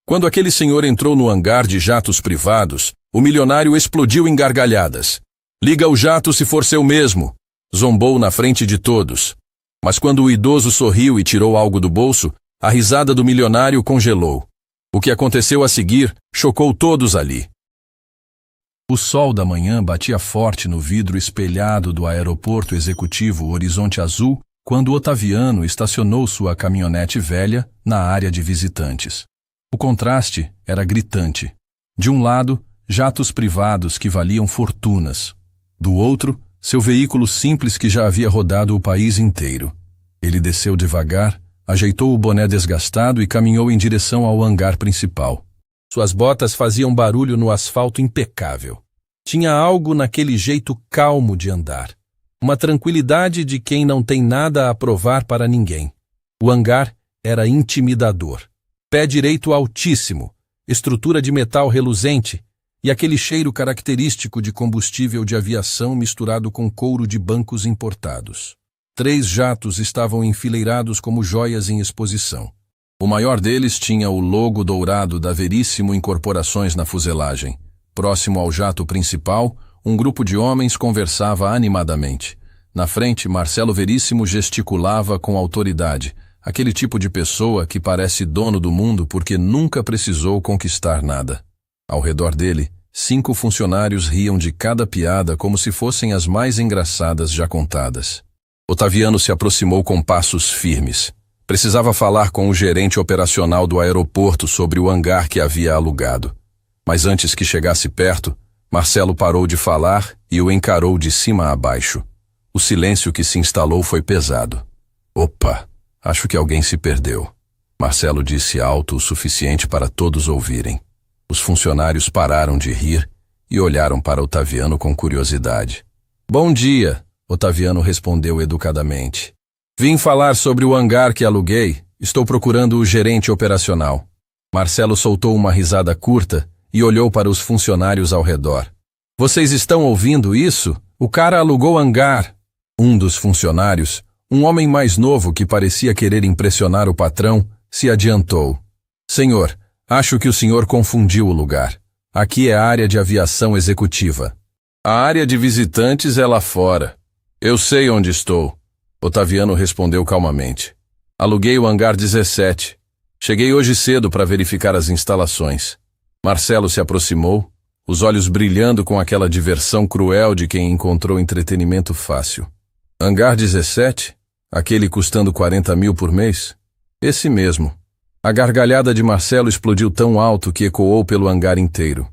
Quando aquele senhor entrou no hangar de jatos privados, o milionário explodiu em gargalhadas. "Liga o jato se for seu mesmo", zombou na frente de todos. Mas quando o idoso sorriu e tirou algo do bolso, a risada do milionário congelou. O que aconteceu a seguir chocou todos ali. O sol da manhã batia forte no vidro espelhado do aeroporto executivo Horizonte Azul quando Otaviano estacionou sua caminhonete velha na área de visitantes. O contraste era gritante. De um lado, jatos privados que valiam fortunas. Do outro, seu veículo simples que já havia rodado o país inteiro. Ele desceu devagar, ajeitou o boné desgastado e caminhou em direção ao hangar principal. Suas botas faziam barulho no asfalto impecável. Tinha algo naquele jeito calmo de andar. Uma tranquilidade de quem não tem nada a provar para ninguém. O hangar era intimidador. Pé direito altíssimo, estrutura de metal reluzente e aquele cheiro característico de combustível de aviação misturado com couro de bancos importados. 3 jatos estavam enfileirados como joias em exposição. O maior deles tinha o logo dourado da Veríssimo Incorporações na fuselagem. Próximo ao jato principal, um grupo de homens conversava animadamente. Na frente, Marcelo Veríssimo gesticulava com autoridade, aquele tipo de pessoa que parece dono do mundo porque nunca precisou conquistar nada. Ao redor dele, 5 funcionários riam de cada piada como se fossem as mais engraçadas já contadas. Otaviano se aproximou com passos firmes. Precisava falar com o gerente operacional do aeroporto sobre o hangar que havia alugado. Mas antes que chegasse perto, Marcelo parou de falar e o encarou de cima a baixo. O silêncio que se instalou foi pesado. "Opa, acho que alguém se perdeu", Marcelo disse alto o suficiente para todos ouvirem. Os funcionários pararam de rir e olharam para Otaviano com curiosidade. "Bom dia", Otaviano respondeu educadamente. "Vim falar sobre o hangar que aluguei. Estou procurando o gerente operacional." Marcelo soltou uma risada curta e olhou para os funcionários ao redor. "Vocês estão ouvindo isso? O cara alugou hangar." Um dos funcionários, um homem mais novo que parecia querer impressionar o patrão, se adiantou. "Senhor, acho que o senhor confundiu o lugar. Aqui é a área de aviação executiva. A área de visitantes é lá fora." "Eu sei onde estou", Otaviano respondeu calmamente. "Aluguei o hangar 17. Cheguei hoje cedo para verificar as instalações." Marcelo se aproximou, os olhos brilhando com aquela diversão cruel de quem encontrou entretenimento fácil. "Hangar 17? Aquele custando 40 mil por mês?" "Esse mesmo." A gargalhada de Marcelo explodiu tão alto que ecoou pelo hangar inteiro.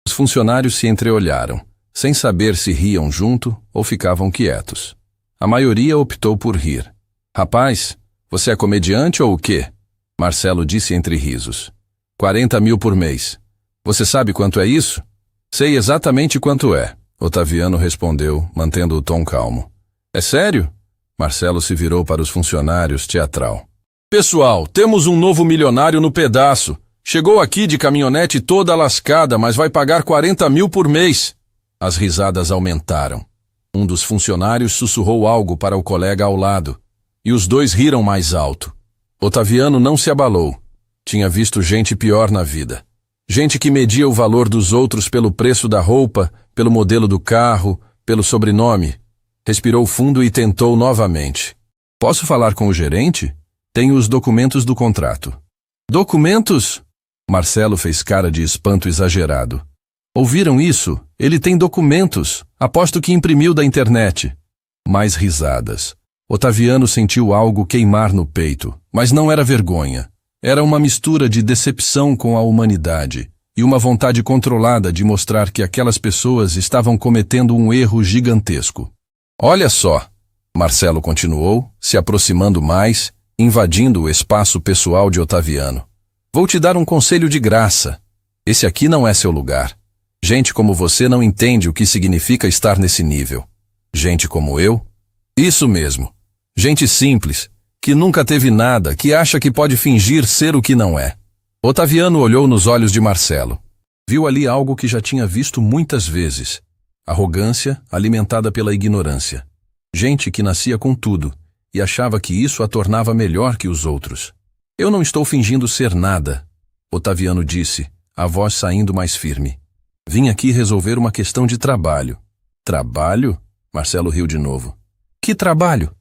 Os funcionários se entreolharam, sem saber se riam junto ou ficavam quietos. A maioria optou por rir. "Rapaz, você é comediante ou o quê?" Marcelo disse entre risos. 40 mil por mês. "Você sabe quanto é isso?" "Sei exatamente quanto é", Otaviano respondeu, mantendo o tom calmo. "É sério?" Marcelo se virou para os funcionários, teatral. "Pessoal, temos um novo milionário no pedaço. Chegou aqui de caminhonete toda lascada, mas vai pagar 40 mil por mês." As risadas aumentaram. Um dos funcionários sussurrou algo para o colega ao lado, e os dois riram mais alto. Otaviano não se abalou. Tinha visto gente pior na vida. Gente que media o valor dos outros pelo preço da roupa, pelo modelo do carro, pelo sobrenome. Respirou fundo e tentou novamente. "Posso falar com o gerente? Tenho os documentos do contrato." "Documentos?" Marcelo fez cara de espanto exagerado. "Ouviram isso? Ele tem documentos. Aposto que imprimiu da internet." Mais risadas. Otaviano sentiu algo queimar no peito, mas não era vergonha. Era uma mistura de decepção com a humanidade e uma vontade controlada de mostrar que aquelas pessoas estavam cometendo um erro gigantesco. "Olha só", Marcelo continuou, se aproximando mais, invadindo o espaço pessoal de Otaviano. "Vou te dar um conselho de graça. Esse aqui não é seu lugar. Gente como você não entende o que significa estar nesse nível. Gente como eu? Isso mesmo. Gente simples, que nunca teve nada, que acha que pode fingir ser o que não é." Otaviano olhou nos olhos de Marcelo. Viu ali algo que já tinha visto muitas vezes. Arrogância alimentada pela ignorância. Gente que nascia com tudo e achava que isso a tornava melhor que os outros. "Eu não estou fingindo ser nada. Otaviano disse, a voz saindo mais firme. Vim aqui resolver uma questão de trabalho. Trabalho? Marcelo riu de novo. Que trabalho?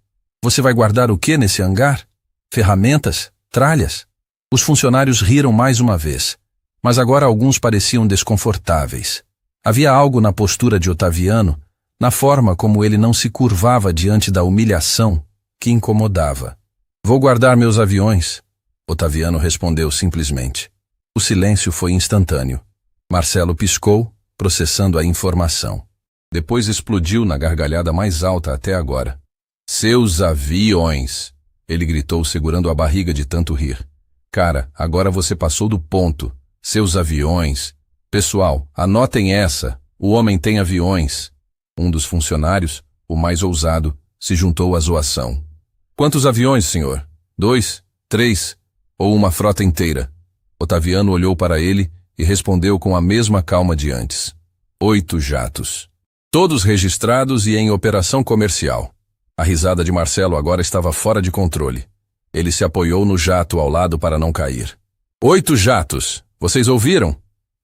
Você vai guardar o que nesse hangar? Ferramentas? Tralhas? Os funcionários riram mais uma vez, mas agora alguns pareciam desconfortáveis. Havia algo na postura de Otaviano, na forma como ele não se curvava diante da humilhação, que incomodava. Vou guardar meus aviões, Otaviano respondeu simplesmente. O silêncio foi instantâneo. Marcelo piscou, processando a informação. Depois explodiu na gargalhada mais alta até agora. Seus aviões! Ele gritou, segurando a barriga de tanto rir. Cara, agora você passou do ponto. Seus aviões. Pessoal, anotem essa. O homem tem aviões. Um dos funcionários, o mais ousado, se juntou à zoação. Quantos aviões, senhor? 2, 3 ou uma frota inteira? Otaviano olhou para ele e respondeu com a mesma calma de antes. 8 jatos. Todos registrados e em operação comercial. A risada de Marcelo agora estava fora de controle. Ele se apoiou no jato ao lado para não cair. 8 jatos! Vocês ouviram?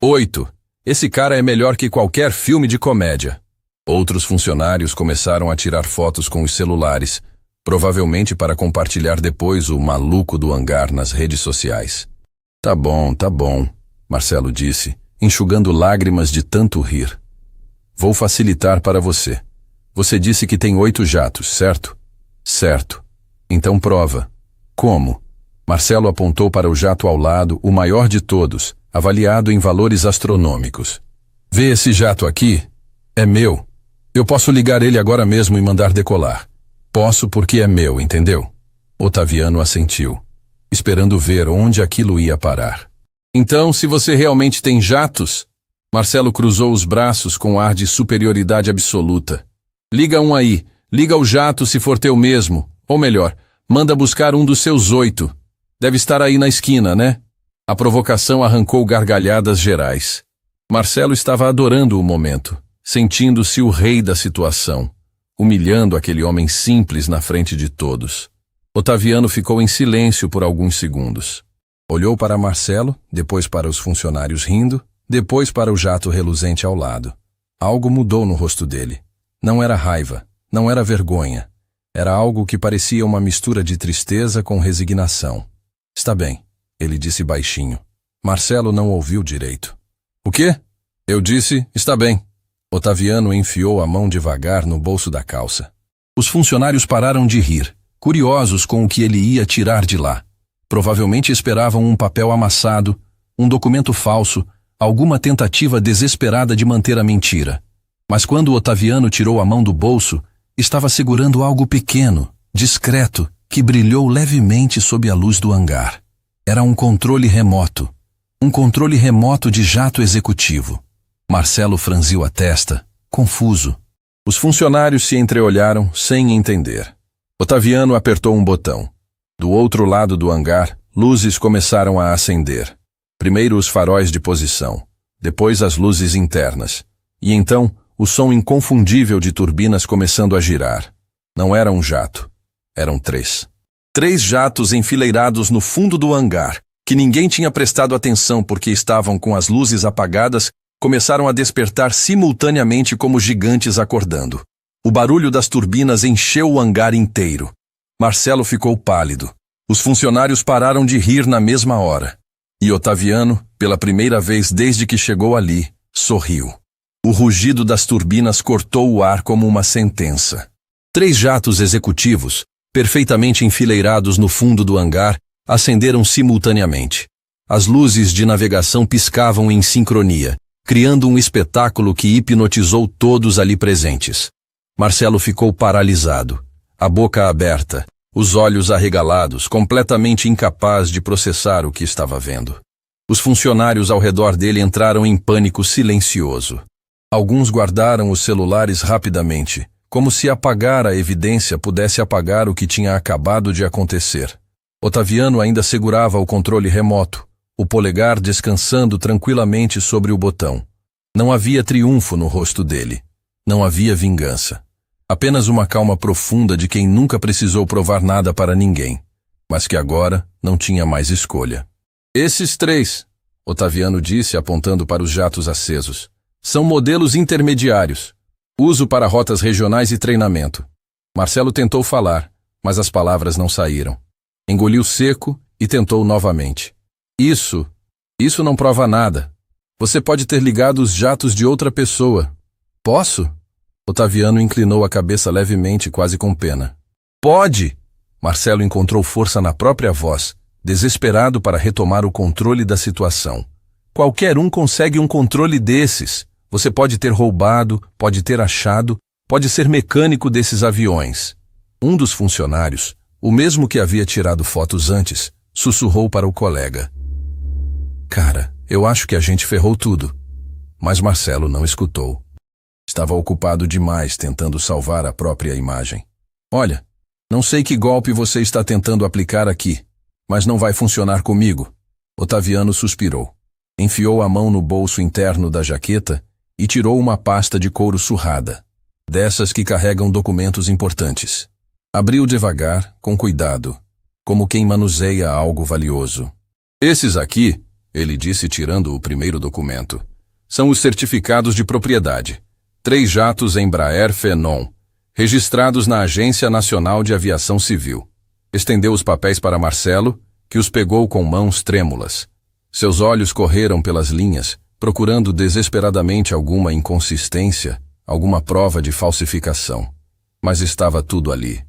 8! Esse cara é melhor que qualquer filme de comédia. Outros funcionários começaram a tirar fotos com os celulares, provavelmente para compartilhar depois o maluco do hangar nas redes sociais. Tá bom, Marcelo disse, enxugando lágrimas de tanto rir. Vou facilitar para você. Você disse que tem 8 jatos, certo? Certo. Então prova. Como? Marcelo apontou para o jato ao lado, o maior de todos, avaliado em valores astronômicos. Vê esse jato aqui? É meu. Eu posso ligar ele agora mesmo e mandar decolar. Posso porque é meu, entendeu? Otaviano assentiu, esperando ver onde aquilo ia parar. Então, se você realmente tem jatos... Marcelo cruzou os braços com ar de superioridade absoluta. Liga um aí, liga o jato se for teu mesmo, ou melhor, manda buscar um dos seus 8. Deve estar aí na esquina, né? A provocação arrancou gargalhadas gerais. Marcelo estava adorando o momento, sentindo-se o rei da situação, humilhando aquele homem simples na frente de todos. Otaviano ficou em silêncio por alguns segundos. Olhou para Marcelo, depois para os funcionários rindo, depois para o jato reluzente ao lado. Algo mudou no rosto dele. Não era raiva, não era vergonha. Era algo que parecia uma mistura de tristeza com resignação. Está bem, ele disse baixinho. Marcelo não ouviu direito. O quê? Eu disse, está bem. Otaviano enfiou a mão devagar no bolso da calça. Os funcionários pararam de rir, curiosos com o que ele ia tirar de lá. Provavelmente esperavam um papel amassado, um documento falso, alguma tentativa desesperada de manter a mentira. Mas quando Otaviano tirou a mão do bolso, estava segurando algo pequeno, discreto, que brilhou levemente sob a luz do hangar. Era um controle remoto. Um controle remoto de jato executivo. Marcelo franziu a testa, confuso. Os funcionários se entreolharam sem entender. Otaviano apertou um botão. Do outro lado do hangar, luzes começaram a acender. Primeiro os faróis de posição, depois as luzes internas, e então o som inconfundível de turbinas começando a girar. Não era um jato, eram 3. 3 jatos enfileirados no fundo do hangar, que ninguém tinha prestado atenção porque estavam com as luzes apagadas, começaram a despertar simultaneamente como gigantes acordando. O barulho das turbinas encheu o hangar inteiro. Marcelo ficou pálido. Os funcionários pararam de rir na mesma hora. E Otaviano, pela primeira vez desde que chegou ali, sorriu. O rugido das turbinas cortou o ar como uma sentença. 3 jatos executivos, perfeitamente enfileirados no fundo do hangar, acenderam simultaneamente. As luzes de navegação piscavam em sincronia, criando um espetáculo que hipnotizou todos ali presentes. Marcelo ficou paralisado, a boca aberta, os olhos arregalados, completamente incapaz de processar o que estava vendo. Os funcionários ao redor dele entraram em pânico silencioso. Alguns guardaram os celulares rapidamente, como se apagar a evidência pudesse apagar o que tinha acabado de acontecer. Otaviano ainda segurava o controle remoto, o polegar descansando tranquilamente sobre o botão. Não havia triunfo no rosto dele. Não havia vingança. Apenas uma calma profunda de quem nunca precisou provar nada para ninguém, mas que agora não tinha mais escolha. Esses 3, Otaviano disse, apontando para os jatos acesos. São modelos intermediários. Uso para rotas regionais e treinamento. Marcelo tentou falar, mas as palavras não saíram. Engoliu seco e tentou novamente. Isso não prova nada. Você pode ter ligado os jatos de outra pessoa. Posso? Otaviano inclinou a cabeça levemente, quase com pena. Pode! Marcelo encontrou força na própria voz, desesperado para retomar o controle da situação. Qualquer um consegue um controle desses. Você pode ter roubado, pode ter achado, pode ser mecânico desses aviões. Um dos funcionários, o mesmo que havia tirado fotos antes, sussurrou para o colega. Cara, eu acho que a gente ferrou tudo. Mas Marcelo não escutou. Estava ocupado demais tentando salvar a própria imagem. Olha, não sei que golpe você está tentando aplicar aqui, mas não vai funcionar comigo. Otaviano suspirou. Enfiou a mão no bolso interno da jaqueta e tirou uma pasta de couro surrada, dessas que carregam documentos importantes. Abriu devagar, com cuidado, como quem manuseia algo valioso. Esses aqui, ele disse tirando o primeiro documento, são os certificados de propriedade. 3 jatos Embraer Phenom, registrados na Agência Nacional de Aviação Civil. Estendeu os papéis para Marcelo, que os pegou com mãos trêmulas. Seus olhos correram pelas linhas, procurando desesperadamente alguma inconsistência, alguma prova de falsificação. Mas estava tudo ali.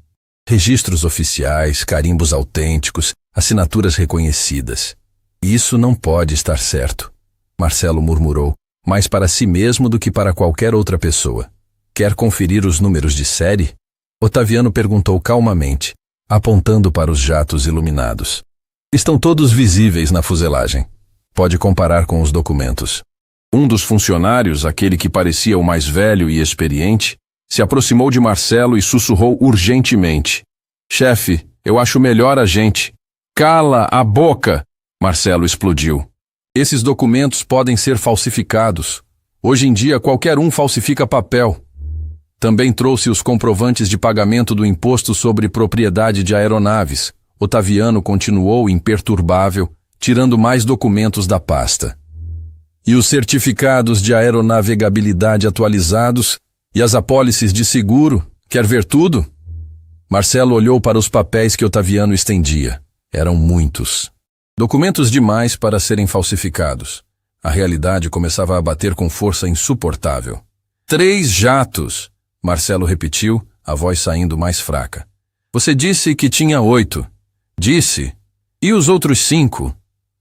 Registros oficiais, carimbos autênticos, assinaturas reconhecidas. Isso não pode estar certo, Marcelo murmurou, mais para si mesmo do que para qualquer outra pessoa. Quer conferir os números de série? Otaviano perguntou calmamente, apontando para os jatos iluminados. Estão todos visíveis na fuselagem. Pode comparar com os documentos. Um dos funcionários, aquele que parecia o mais velho e experiente, se aproximou de Marcelo e sussurrou urgentemente. Chefe, eu acho melhor a gente. Cala a boca! Marcelo explodiu. Esses documentos podem ser falsificados. Hoje em dia qualquer um falsifica papel. Também trouxe os comprovantes de pagamento do imposto sobre propriedade de aeronaves. Otaviano continuou imperturbável, tirando mais documentos da pasta. E os certificados de aeronavegabilidade atualizados? E as apólices de seguro? Quer ver tudo? Marcelo olhou para os papéis que Otaviano estendia. Eram muitos. Documentos demais para serem falsificados. A realidade começava a bater com força insuportável. 3 jatos! Marcelo repetiu, a voz saindo mais fraca. Você disse que tinha 8. Disse. E os outros 5?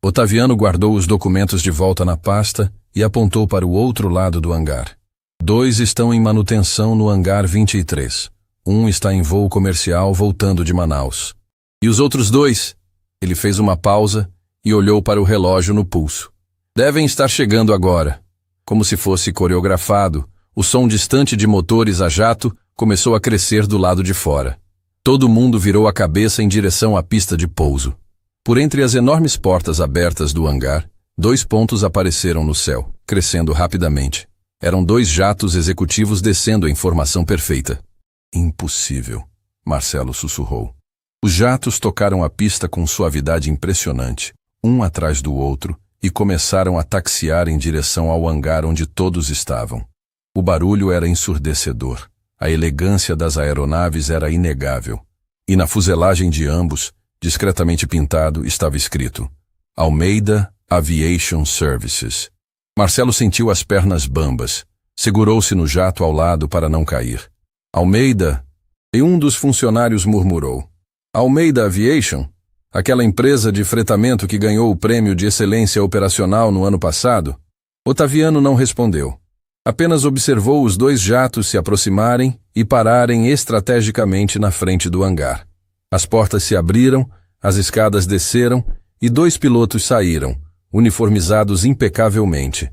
Otaviano guardou os documentos de volta na pasta e apontou para o outro lado do hangar. 2 estão em manutenção no hangar 23. 1 está em voo comercial voltando de Manaus. E os outros 2? Ele fez uma pausa e olhou para o relógio no pulso. Devem estar chegando agora. Como se fosse coreografado, o som distante de motores a jato começou a crescer do lado de fora. Todo mundo virou a cabeça em direção à pista de pouso. Por entre as enormes portas abertas do hangar, 2 pontos apareceram no céu, crescendo rapidamente. Eram 2 jatos executivos descendo em formação perfeita. Impossível, Marcelo sussurrou. Os jatos tocaram a pista com suavidade impressionante, um atrás do outro, e começaram a taxiar em direção ao hangar onde todos estavam. O barulho era ensurdecedor. A elegância das aeronaves era inegável. E na fuselagem de ambos, discretamente pintado, estava escrito Almeida Aviation Services. Marcelo sentiu as pernas bambas. Segurou-se no jato ao lado para não cair. Almeida? E um dos funcionários murmurou. Almeida Aviation? Aquela empresa de fretamento que ganhou o prêmio de excelência operacional no ano passado? Otaviano não respondeu. Apenas observou os 2 jatos se aproximarem e pararem estrategicamente na frente do hangar. As portas se abriram, as escadas desceram e 2 pilotos saíram, uniformizados impecavelmente.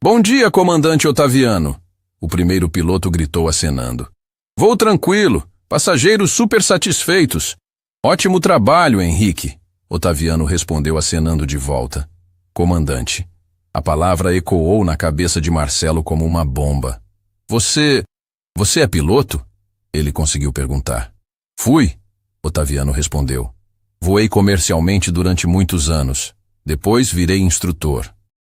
Bom dia, comandante Otaviano! O primeiro piloto gritou acenando. Voo tranquilo, passageiros super satisfeitos. Ótimo trabalho, Henrique! Otaviano respondeu acenando de volta. Comandante. A palavra ecoou na cabeça de Marcelo como uma bomba. Você é piloto? Ele conseguiu perguntar. Fui, Otaviano respondeu. Voei comercialmente durante muitos anos. Depois virei instrutor.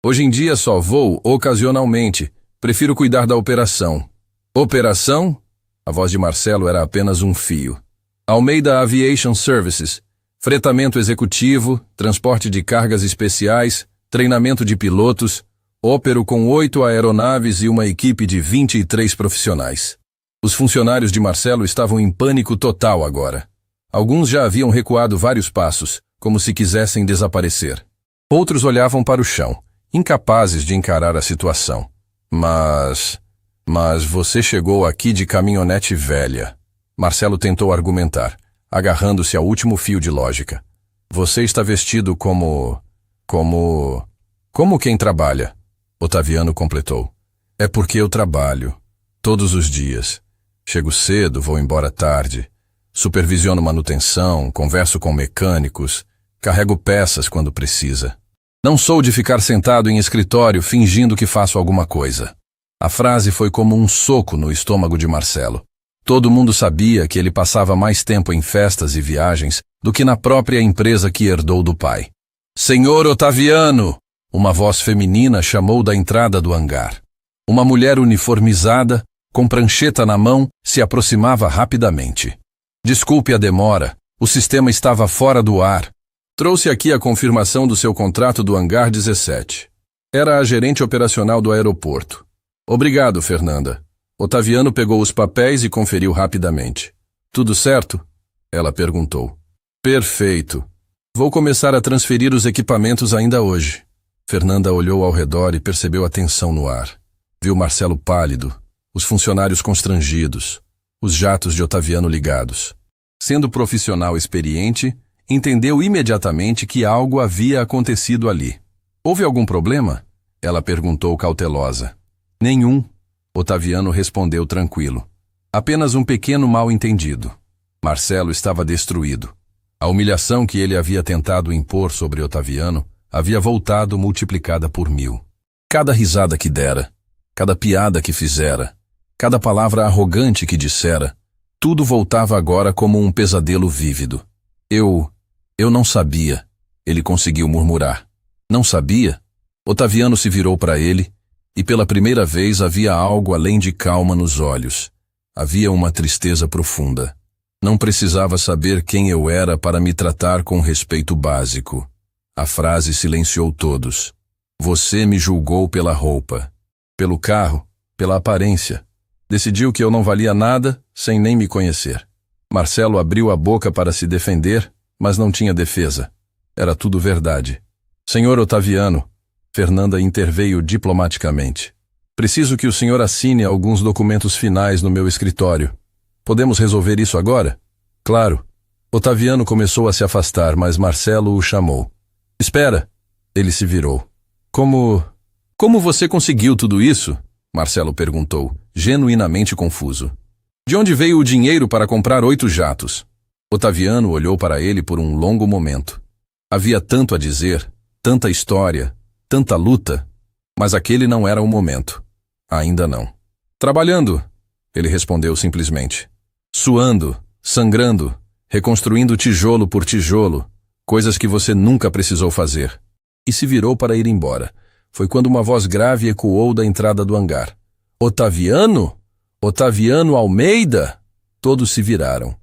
Hoje em dia só vou ocasionalmente. Prefiro cuidar da operação. Operação? A voz de Marcelo era apenas um fio. Almeida Aviation Services. Fretamento executivo, transporte de cargas especiais, treinamento de pilotos. Opero com 8 aeronaves e uma equipe de 23 profissionais. Os funcionários de Marcelo estavam em pânico total agora. Alguns já haviam recuado vários passos, como se quisessem desaparecer. Outros olhavam para o chão, incapazes de encarar a situação. Mas você chegou aqui de caminhonete velha. Marcelo tentou argumentar, agarrando-se ao último fio de lógica. Você está vestido como quem trabalha. Otaviano completou. É porque eu trabalho. Todos os dias. Chego cedo, vou embora tarde. Supervisiono manutenção, converso com mecânicos, carrego peças quando precisa. Não sou de ficar sentado em escritório fingindo que faço alguma coisa. A frase foi como um soco no estômago de Marcelo. Todo mundo sabia que ele passava mais tempo em festas e viagens do que na própria empresa que herdou do pai. Senhor Otaviano! Uma voz feminina chamou da entrada do hangar. Uma mulher uniformizada, com prancheta na mão, se aproximava rapidamente. Desculpe a demora, o sistema estava fora do ar. Trouxe aqui a confirmação do seu contrato do hangar 17. Era a gerente operacional do aeroporto. Obrigado, Fernanda. Otaviano pegou os papéis e conferiu rapidamente. Tudo certo? Ela perguntou. Perfeito. Vou começar a transferir os equipamentos ainda hoje. Fernanda olhou ao redor e percebeu a tensão no ar. Viu Marcelo pálido, os funcionários constrangidos, os jatos de Otaviano ligados. Sendo profissional experiente, entendeu imediatamente que algo havia acontecido ali. Houve algum problema? Ela perguntou cautelosa. Nenhum. Otaviano respondeu tranquilo. Apenas um pequeno mal-entendido. Marcelo estava destruído. A humilhação que ele havia tentado impor sobre Otaviano havia voltado multiplicada por 1000. Cada risada que dera, cada piada que fizera, cada palavra arrogante que dissera, tudo voltava agora como um pesadelo vívido. Eu não sabia, ele conseguiu murmurar. Não sabia? Otaviano se virou para ele, e pela primeira vez havia algo além de calma nos olhos. Havia uma tristeza profunda. Não precisava saber quem eu era para me tratar com respeito básico. A frase silenciou todos. Você me julgou pela roupa, pelo carro, pela aparência. Decidiu que eu não valia nada sem nem me conhecer. Marcelo abriu a boca para se defender, mas não tinha defesa. Era tudo verdade. Senhor Otaviano, Fernanda interveio diplomaticamente. Preciso que o senhor assine alguns documentos finais no meu escritório. Podemos resolver isso agora? Claro. Otaviano começou a se afastar, mas Marcelo o chamou. Espera! Ele se virou. Como você conseguiu tudo isso? Marcelo perguntou, genuinamente confuso. De onde veio o dinheiro para comprar 8 jatos? Otaviano olhou para ele por um longo momento. Havia tanto a dizer, tanta história, tanta luta, mas aquele não era o momento. Ainda não. Trabalhando, ele respondeu simplesmente. Suando, sangrando, reconstruindo tijolo por tijolo, coisas que você nunca precisou fazer. E se virou para ir embora. Foi quando uma voz grave ecoou da entrada do hangar. Otaviano? Otaviano Almeida? Todos se viraram.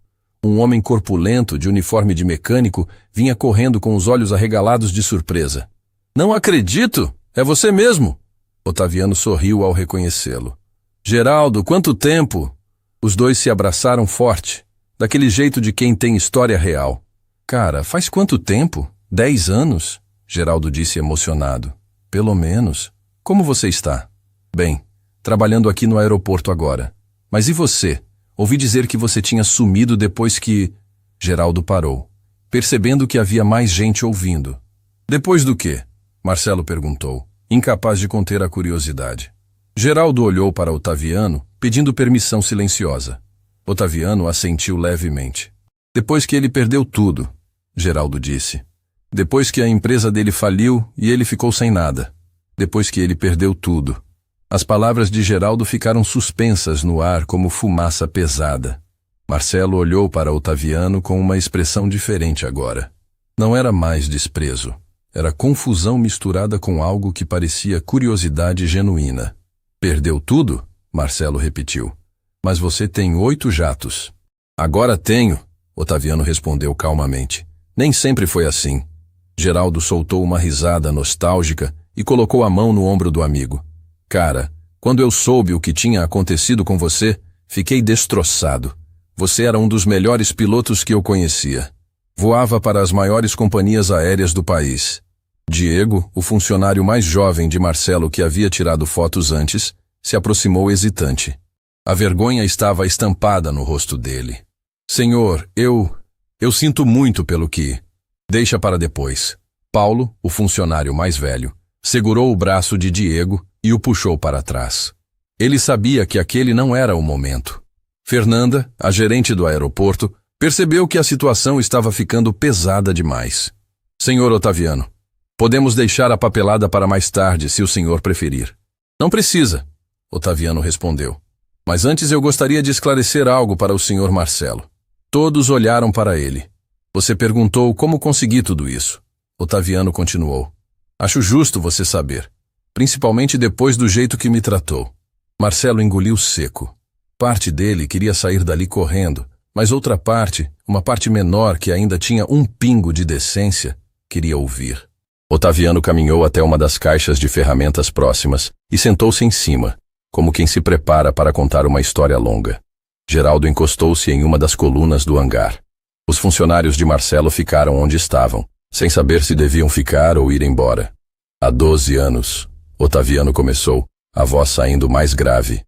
Um homem corpulento, de uniforme de mecânico, vinha correndo com os olhos arregalados de surpresa. Não acredito! É você mesmo! Otaviano sorriu ao reconhecê-lo. Geraldo, quanto tempo! Os dois se abraçaram forte, daquele jeito de quem tem história real. Cara, faz quanto tempo? 10 anos? Geraldo disse emocionado. Pelo menos. Como você está? Bem, trabalhando aqui no aeroporto agora. Mas e você? Ouvi dizer que você tinha sumido depois que... Geraldo parou, percebendo que havia mais gente ouvindo. Depois do quê? Marcelo perguntou, incapaz de conter a curiosidade. Geraldo olhou para Otaviano, pedindo permissão silenciosa. Otaviano assentiu levemente. Depois que ele perdeu tudo, Geraldo disse. Depois que a empresa dele faliu e ele ficou sem nada. Depois que ele perdeu tudo. As palavras de Geraldo ficaram suspensas no ar como fumaça pesada. Marcelo olhou para Otaviano com uma expressão diferente agora. Não era mais desprezo. Era confusão misturada com algo que parecia curiosidade genuína. Perdeu tudo? Marcelo repetiu. Mas você tem 8 jatos. Agora tenho, Otaviano respondeu calmamente. Nem sempre foi assim. Geraldo soltou uma risada nostálgica e colocou a mão no ombro do amigo. Cara, quando eu soube o que tinha acontecido com você, fiquei destroçado. Você era um dos melhores pilotos que eu conhecia. Voava para as maiores companhias aéreas do país. Diego, o funcionário mais jovem de Marcelo que havia tirado fotos antes, se aproximou hesitante. A vergonha estava estampada no rosto dele. Senhor, eu sinto muito pelo que... Deixa para depois. Paulo, o funcionário mais velho, segurou o braço de Diego e o puxou para trás. Ele sabia que aquele não era o momento. Fernanda, a gerente do aeroporto, percebeu que a situação estava ficando pesada demais. Senhor Otaviano, podemos deixar a papelada para mais tarde, se o senhor preferir. Não precisa, Otaviano respondeu. Mas antes eu gostaria de esclarecer algo para o senhor Marcelo. Todos olharam para ele. Você perguntou como consegui tudo isso. Otaviano continuou. Acho justo você saber, principalmente depois do jeito que me tratou. Marcelo engoliu seco. Parte dele queria sair dali correndo, mas outra parte, uma parte menor que ainda tinha um pingo de decência, queria ouvir. Otaviano caminhou até uma das caixas de ferramentas próximas e sentou-se em cima, como quem se prepara para contar uma história longa. Geraldo encostou-se em uma das colunas do hangar. Os funcionários de Marcelo ficaram onde estavam, sem saber se deviam ficar ou ir embora. Há 12 anos, Otaviano começou, a voz saindo mais grave.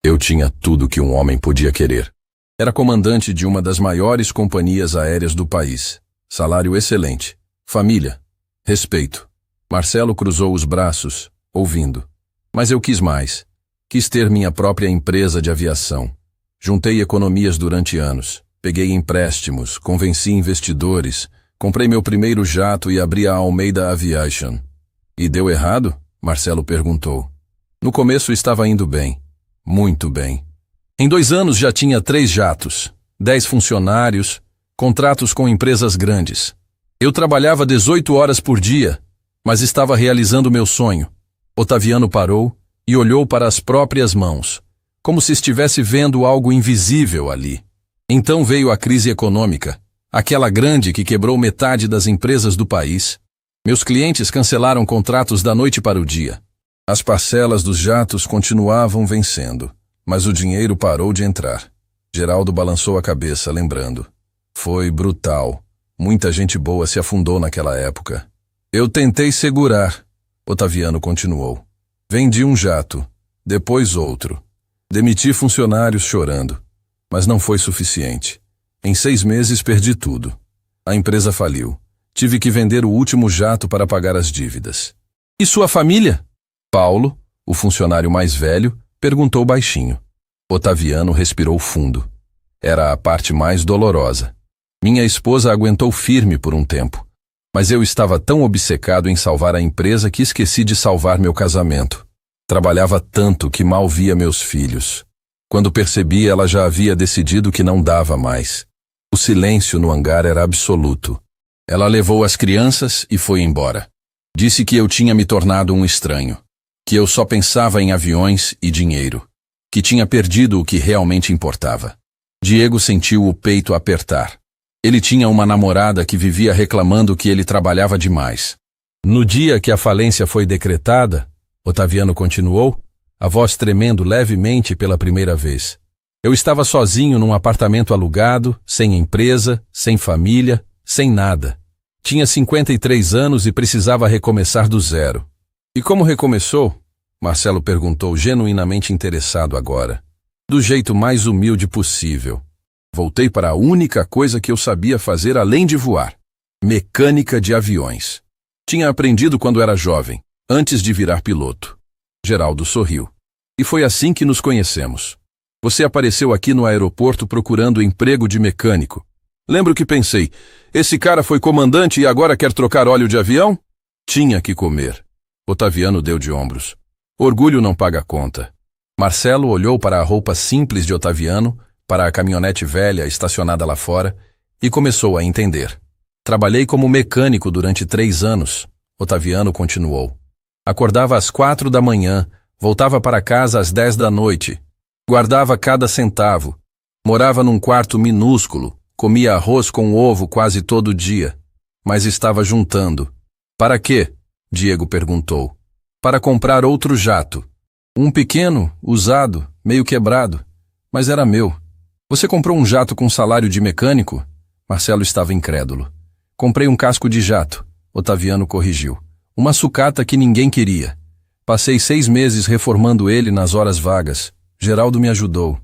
Eu tinha tudo que um homem podia querer. Era comandante de uma das maiores companhias aéreas do país. Salário excelente. Família. Respeito. Marcelo cruzou os braços, ouvindo. Mas eu quis mais. Quis ter minha própria empresa de aviação. Juntei economias durante anos. Peguei empréstimos, convenci investidores, comprei meu primeiro jato e abri a Almeida Aviation. E deu errado? Marcelo perguntou. No começo estava indo bem. Muito bem. Em 2 anos já tinha 3 jatos, 10 funcionários, contratos com empresas grandes. Eu trabalhava 18 horas por dia, mas estava realizando meu sonho. Otaviano parou e olhou para as próprias mãos, como se estivesse vendo algo invisível ali. Então veio a crise econômica, aquela grande que quebrou metade das empresas do país. Meus clientes cancelaram contratos da noite para o dia. As parcelas dos jatos continuavam vencendo, mas o dinheiro parou de entrar. Geraldo balançou a cabeça, lembrando. Foi brutal. Muita gente boa se afundou naquela época. Eu tentei segurar, Otaviano continuou. Vendi um jato, depois outro. Demiti funcionários chorando. Mas não foi suficiente. Em 6 meses perdi tudo. A empresa faliu. Tive que vender o último jato para pagar as dívidas. E sua família? Paulo, o funcionário mais velho, perguntou baixinho. Otaviano respirou fundo. Era a parte mais dolorosa. Minha esposa aguentou firme por um tempo. Mas eu estava tão obcecado em salvar a empresa que esqueci de salvar meu casamento. Trabalhava tanto que mal via meus filhos. Quando percebi, ela já havia decidido que não dava mais. O silêncio no hangar era absoluto. Ela levou as crianças e foi embora. Disse que eu tinha me tornado um estranho. Que eu só pensava em aviões e dinheiro. Que tinha perdido o que realmente importava. Diego sentiu o peito apertar. Ele tinha uma namorada que vivia reclamando que ele trabalhava demais. No dia que a falência foi decretada, Otaviano continuou, a voz tremendo levemente pela primeira vez. Eu estava sozinho num apartamento alugado, sem empresa, sem família, sem nada. Tinha 53 anos e precisava recomeçar do zero. E como recomeçou? Marcelo perguntou, genuinamente interessado agora. Do jeito mais humilde possível. Voltei para a única coisa que eu sabia fazer além de voar. Mecânica de aviões. Tinha aprendido quando era jovem, antes de virar piloto. Geraldo sorriu. E foi assim que nos conhecemos. Você apareceu aqui no aeroporto procurando emprego de mecânico. Lembro que pensei, esse cara foi comandante e agora quer trocar óleo de avião? Tinha que comer. Otaviano deu de ombros. Orgulho não paga conta. Marcelo olhou para a roupa simples de Otaviano, para a caminhonete velha estacionada lá fora, e começou a entender. Trabalhei como mecânico durante 3 anos, Otaviano continuou. Acordava às 4 da manhã, voltava para casa às 10 da noite. Guardava cada centavo. Morava num quarto minúsculo, comia arroz com ovo quase todo dia. Mas estava juntando. Para quê? Diego perguntou. Para comprar outro jato. Um pequeno, usado, meio quebrado. Mas era meu. Você comprou um jato com salário de mecânico? Marcelo estava incrédulo. Comprei um casco de jato. Otaviano corrigiu. Uma sucata que ninguém queria. Passei 6 meses reformando ele nas horas vagas. Geraldo me ajudou.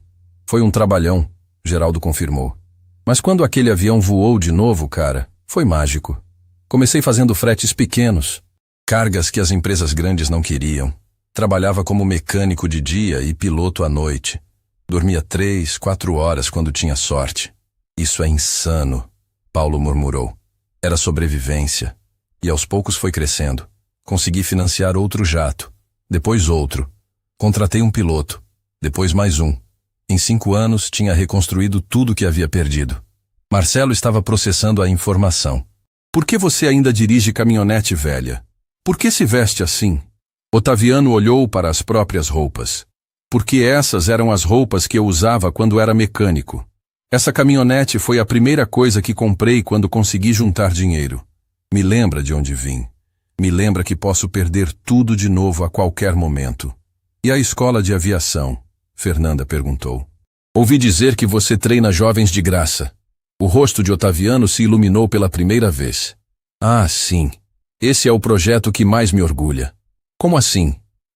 Foi um trabalhão, Geraldo confirmou. Mas quando aquele avião voou de novo, cara, foi mágico. Comecei fazendo fretes pequenos, cargas que as empresas grandes não queriam. Trabalhava como mecânico de dia e piloto à noite. Dormia 3, 4 horas quando tinha sorte. Isso é insano, Paulo murmurou. Era sobrevivência. E aos poucos foi crescendo. Consegui financiar outro jato. Depois outro. Contratei um piloto. Depois mais um. Em 5 anos, tinha reconstruído tudo que havia perdido. Marcelo estava processando a informação. Por que você ainda dirige caminhonete velha? Por que se veste assim? Otaviano olhou para as próprias roupas. Porque essas eram as roupas que eu usava quando era mecânico. Essa caminhonete foi a primeira coisa que comprei quando consegui juntar dinheiro. Me lembra de onde vim. Me lembra que posso perder tudo de novo a qualquer momento. E a escola de aviação? Fernanda perguntou. Ouvi dizer que você treina jovens de graça. O rosto de Otaviano se iluminou pela primeira vez. Ah, sim. Esse é o projeto que mais me orgulha. Como assim?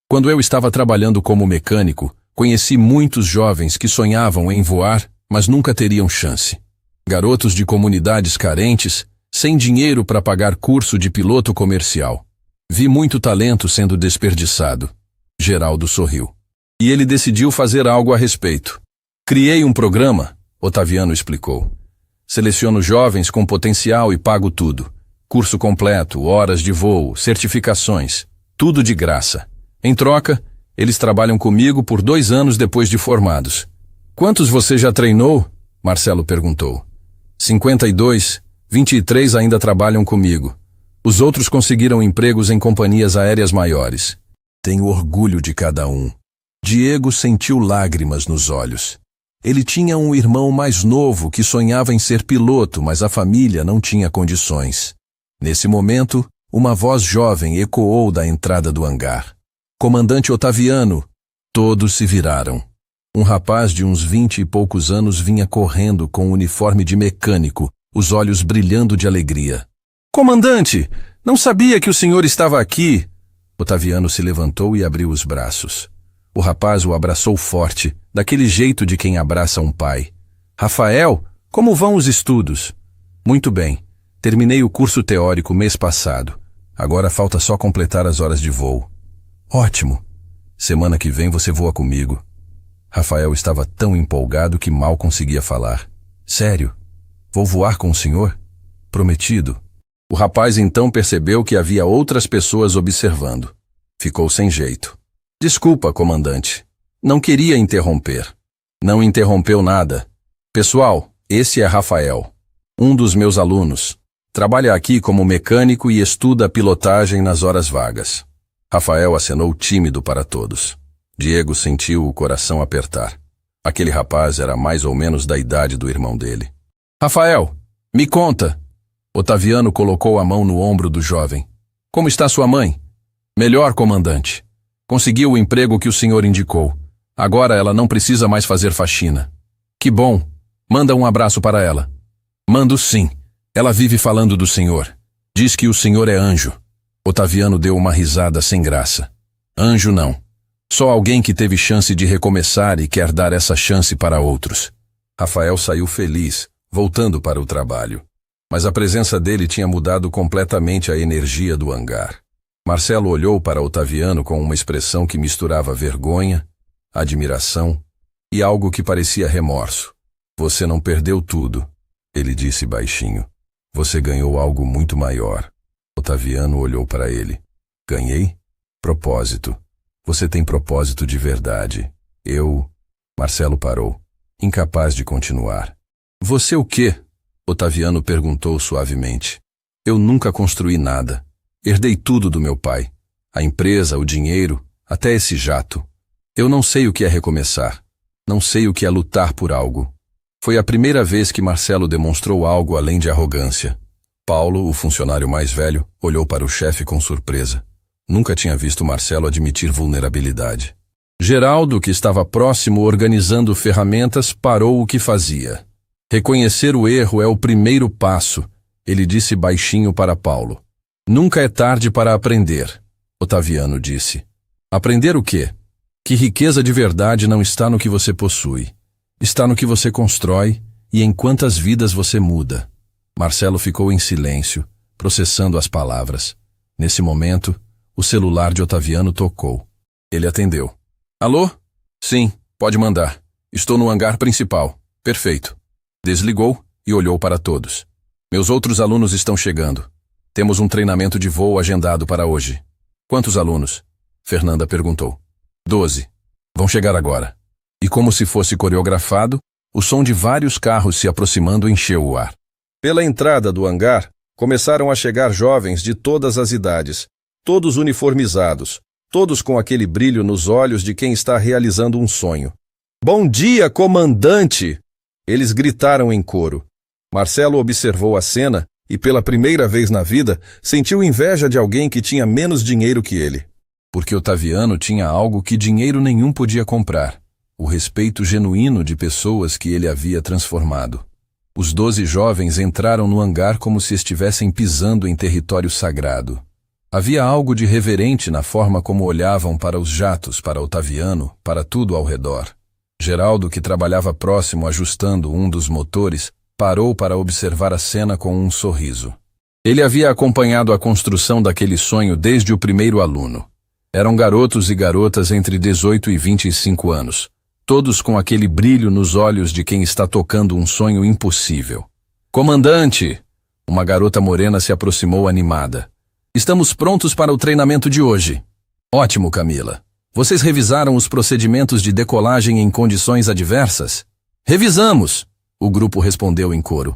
Quando eu estava trabalhando como mecânico, conheci muitos jovens que sonhavam em voar, mas nunca teriam chance. Garotos de comunidades carentes, sem dinheiro para pagar curso de piloto comercial. Vi muito talento sendo desperdiçado. Geraldo sorriu. E ele decidiu fazer algo a respeito. Criei um programa, Otaviano explicou. Seleciono jovens com potencial e pago tudo. Curso completo, horas de voo, certificações. Tudo de graça. Em troca, eles trabalham comigo por 2 anos depois de formados. Quantos você já treinou? Marcelo perguntou. 52, 23 ainda trabalham comigo. Os outros conseguiram empregos em companhias aéreas maiores. Tenho orgulho de cada um. Diego sentiu lágrimas nos olhos. Ele tinha um irmão mais novo que sonhava em ser piloto, mas a família não tinha condições. Nesse momento, uma voz jovem ecoou da entrada do hangar. Comandante Otaviano. Todos se viraram. Um rapaz de uns 20 e poucos anos vinha correndo com um uniforme de mecânico, os olhos brilhando de alegria. Comandante, não sabia que o senhor estava aqui. Otaviano se levantou e abriu os braços. O rapaz o abraçou forte, daquele jeito de quem abraça um pai. Rafael, como vão os estudos? Muito bem. Terminei o curso teórico mês passado. Agora falta só completar as horas de voo. Ótimo. Semana que vem você voa comigo. Rafael estava tão empolgado que mal conseguia falar. Sério? Vou voar com o senhor? Prometido. O rapaz então percebeu que havia outras pessoas observando. Ficou sem jeito. Desculpa, comandante. Não queria interromper. Não interrompeu nada. Pessoal, esse é Rafael. Um dos meus alunos. Trabalha aqui como mecânico e estuda a pilotagem nas horas vagas. Rafael acenou tímido para todos. Diego sentiu o coração apertar. Aquele rapaz era mais ou menos da idade do irmão dele. Rafael, me conta. Otaviano colocou a mão no ombro do jovem. Como está sua mãe? Melhor, comandante. Conseguiu o emprego que o senhor indicou. Agora ela não precisa mais fazer faxina. Que bom. Manda um abraço para ela. Mando sim. Ela vive falando do senhor. Diz que o senhor é anjo. Otaviano deu uma risada sem graça. Anjo não. Só alguém que teve chance de recomeçar e quer dar essa chance para outros. Rafael saiu feliz, voltando para o trabalho. Mas a presença dele tinha mudado completamente a energia do hangar. Marcelo olhou para Otaviano com uma expressão que misturava vergonha, admiração e algo que parecia remorso. Você não perdeu tudo, ele disse baixinho. Você ganhou algo muito maior. Otaviano olhou para ele. Ganhei? Propósito. Você tem propósito de verdade. Marcelo parou, incapaz de continuar. Você o quê? Otaviano perguntou suavemente. Eu nunca construí nada. Herdei tudo do meu pai. A empresa, o dinheiro, até esse jato. Eu não sei o que é recomeçar. Não sei o que é lutar por algo. Foi a primeira vez que Marcelo demonstrou algo além de arrogância. Paulo, o funcionário mais velho, olhou para o chefe com surpresa. Nunca tinha visto Marcelo admitir vulnerabilidade. Geraldo, que estava próximo organizando ferramentas, parou o que fazia. Reconhecer o erro é o primeiro passo, ele disse baixinho para Paulo. Nunca é tarde para aprender, Otaviano disse. Aprender o quê? Que riqueza de verdade não está no que você possui. Está no que você constrói e em quantas vidas você muda. Marcelo ficou em silêncio, processando as palavras. Nesse momento, o celular de Otaviano tocou. Ele atendeu. Alô? Sim, pode mandar. Estou no hangar principal. Perfeito. Desligou e olhou para todos. Meus outros alunos estão chegando. Temos um treinamento de voo agendado para hoje. Quantos alunos? Fernanda perguntou. 12. Vão chegar agora. E como se fosse coreografado, o som de vários carros se aproximando encheu o ar. Pela entrada do hangar, começaram a chegar jovens de todas as idades, todos uniformizados, todos com aquele brilho nos olhos de quem está realizando um sonho. Bom dia, comandante! Eles gritaram em coro. Marcelo observou a cena e, pela primeira vez na vida, sentiu inveja de alguém que tinha menos dinheiro que ele. Porque Otaviano tinha algo que dinheiro nenhum podia comprar, o respeito genuíno de pessoas que ele havia transformado. Os 12 jovens entraram no hangar como se estivessem pisando em território sagrado. Havia algo de reverente na forma como olhavam para os jatos, para Otaviano, para tudo ao redor. Geraldo, que trabalhava próximo ajustando um dos motores, parou para observar a cena com um sorriso. Ele havia acompanhado a construção daquele sonho desde o primeiro aluno. Eram garotos e garotas entre 18 e 25 anos, todos com aquele brilho nos olhos de quem está tocando um sonho impossível. Comandante! Uma garota morena se aproximou animada. Estamos prontos para o treinamento de hoje. Ótimo, Camila. Vocês revisaram os procedimentos de decolagem em condições adversas? Revisamos, o grupo respondeu em coro.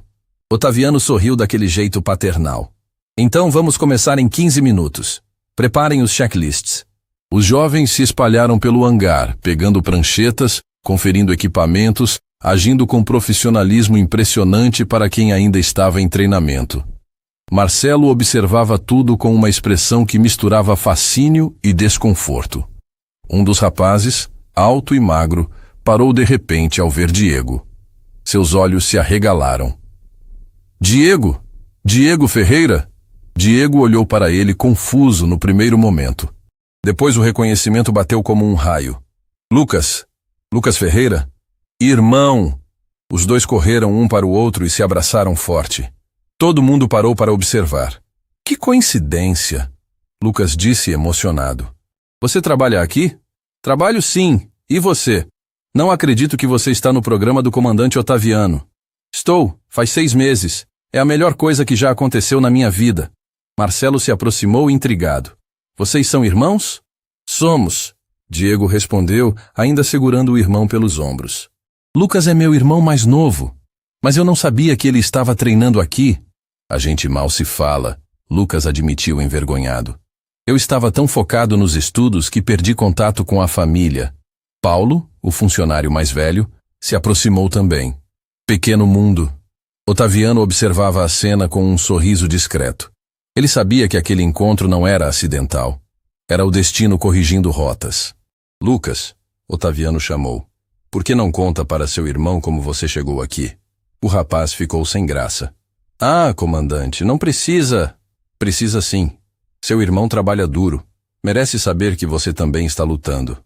Otaviano sorriu daquele jeito paternal. Então vamos começar em 15 minutos. Preparem os checklists. Os jovens se espalharam pelo hangar, pegando pranchetas, conferindo equipamentos, agindo com profissionalismo impressionante para quem ainda estava em treinamento. Marcelo observava tudo com uma expressão que misturava fascínio e desconforto. Um dos rapazes, alto e magro, parou de repente ao ver Diego. Seus olhos se arregalaram. Diego? Diego Ferreira? Diego olhou para ele confuso no primeiro momento. Depois o reconhecimento bateu como um raio. Lucas? Lucas Ferreira? Irmão! Os dois correram um para o outro e se abraçaram forte. Todo mundo parou para observar. Que coincidência! Lucas disse emocionado. Você trabalha aqui? Trabalho sim. E você? Não acredito que você está no programa do comandante Otaviano. Estou, faz 6 meses. É a melhor coisa que já aconteceu na minha vida. Marcelo se aproximou intrigado. Vocês são irmãos? Somos, Diego respondeu, ainda segurando o irmão pelos ombros. Lucas é meu irmão mais novo, mas eu não sabia que ele estava treinando aqui. A gente mal se fala, Lucas admitiu envergonhado. Eu estava tão focado nos estudos que perdi contato com a família. Paulo, o funcionário mais velho, se aproximou também. Pequeno mundo. Otaviano observava a cena com um sorriso discreto. Ele sabia que aquele encontro não era acidental. Era o destino corrigindo rotas. Lucas, Otaviano chamou. Por que não conta para seu irmão como você chegou aqui? O rapaz ficou sem graça. Ah, comandante, não precisa. Precisa sim. Seu irmão trabalha duro. Merece saber que você também está lutando.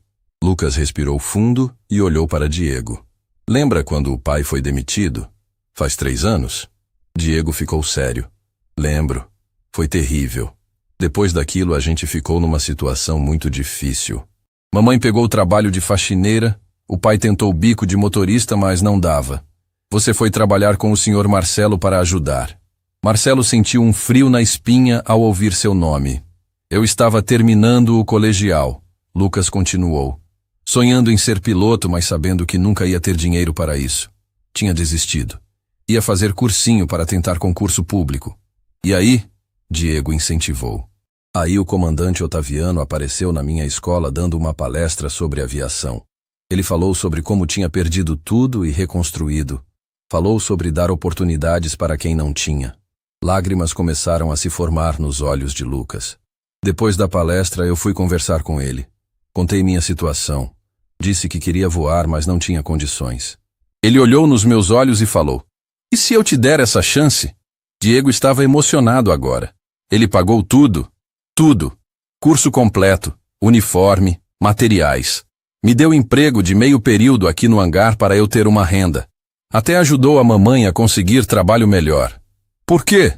Lucas respirou fundo e olhou para Diego. Lembra quando o pai foi demitido? Faz 3 anos? Diego ficou sério. Lembro. Foi terrível. Depois daquilo a gente ficou numa situação muito difícil. Mamãe pegou o trabalho de faxineira, o pai tentou o bico de motorista, mas não dava. Você foi trabalhar com o senhor Marcelo para ajudar. Marcelo sentiu um frio na espinha ao ouvir seu nome. Eu estava terminando o colegial. Lucas continuou. Sonhando em ser piloto, mas sabendo que nunca ia ter dinheiro para isso. Tinha desistido. Ia fazer cursinho para tentar concurso público. E aí, Diego incentivou. Aí o comandante Otaviano apareceu na minha escola dando uma palestra sobre aviação. Ele falou sobre como tinha perdido tudo e reconstruído. Falou sobre dar oportunidades para quem não tinha. Lágrimas começaram a se formar nos olhos de Lucas. Depois da palestra, eu fui conversar com ele. Contei minha situação. Disse que queria voar, mas não tinha condições. Ele olhou nos meus olhos e falou: "E se eu te der essa chance?" Diego estava emocionado agora. Ele pagou tudo. Tudo. Curso completo, uniforme, materiais. Me deu emprego de meio período aqui no hangar para eu ter uma renda. Até ajudou a mamãe a conseguir trabalho melhor. Por quê?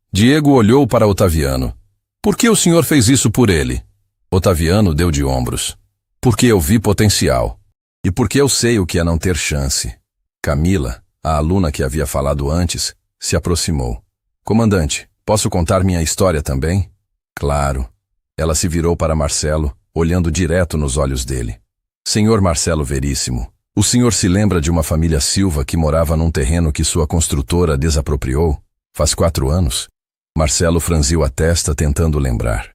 Diego olhou para Otaviano. Por que o senhor fez isso por ele? Otaviano deu de ombros. Porque eu vi potencial. E porque eu sei o que é não ter chance. Camila, a aluna que havia falado antes, se aproximou. Comandante, posso contar minha história também? Claro. Ela se virou para Marcelo, olhando direto nos olhos dele. Senhor Marcelo Veríssimo, o senhor se lembra de uma família Silva que morava num terreno que sua construtora desapropriou? Faz 4 anos? Marcelo franziu a testa tentando lembrar.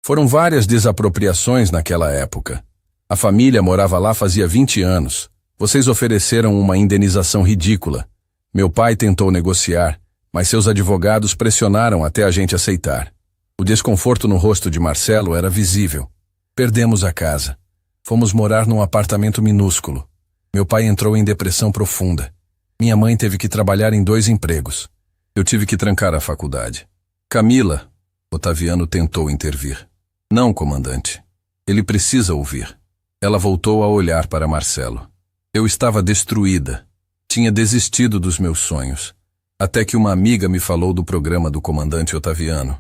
Foram várias desapropriações naquela época. A família morava lá fazia 20 anos. Vocês ofereceram uma indenização ridícula. Meu pai tentou negociar, mas seus advogados pressionaram até a gente aceitar. O desconforto no rosto de Marcelo era visível. Perdemos a casa. Fomos morar num apartamento minúsculo. Meu pai entrou em depressão profunda. Minha mãe teve que trabalhar em 2 empregos. Eu tive que trancar a faculdade. Camila, Otaviano tentou intervir. Não, comandante. Ele precisa ouvir. Ela voltou a olhar para Marcelo. Eu estava destruída. Tinha desistido dos meus sonhos. Até que uma amiga me falou do programa do comandante Otaviano.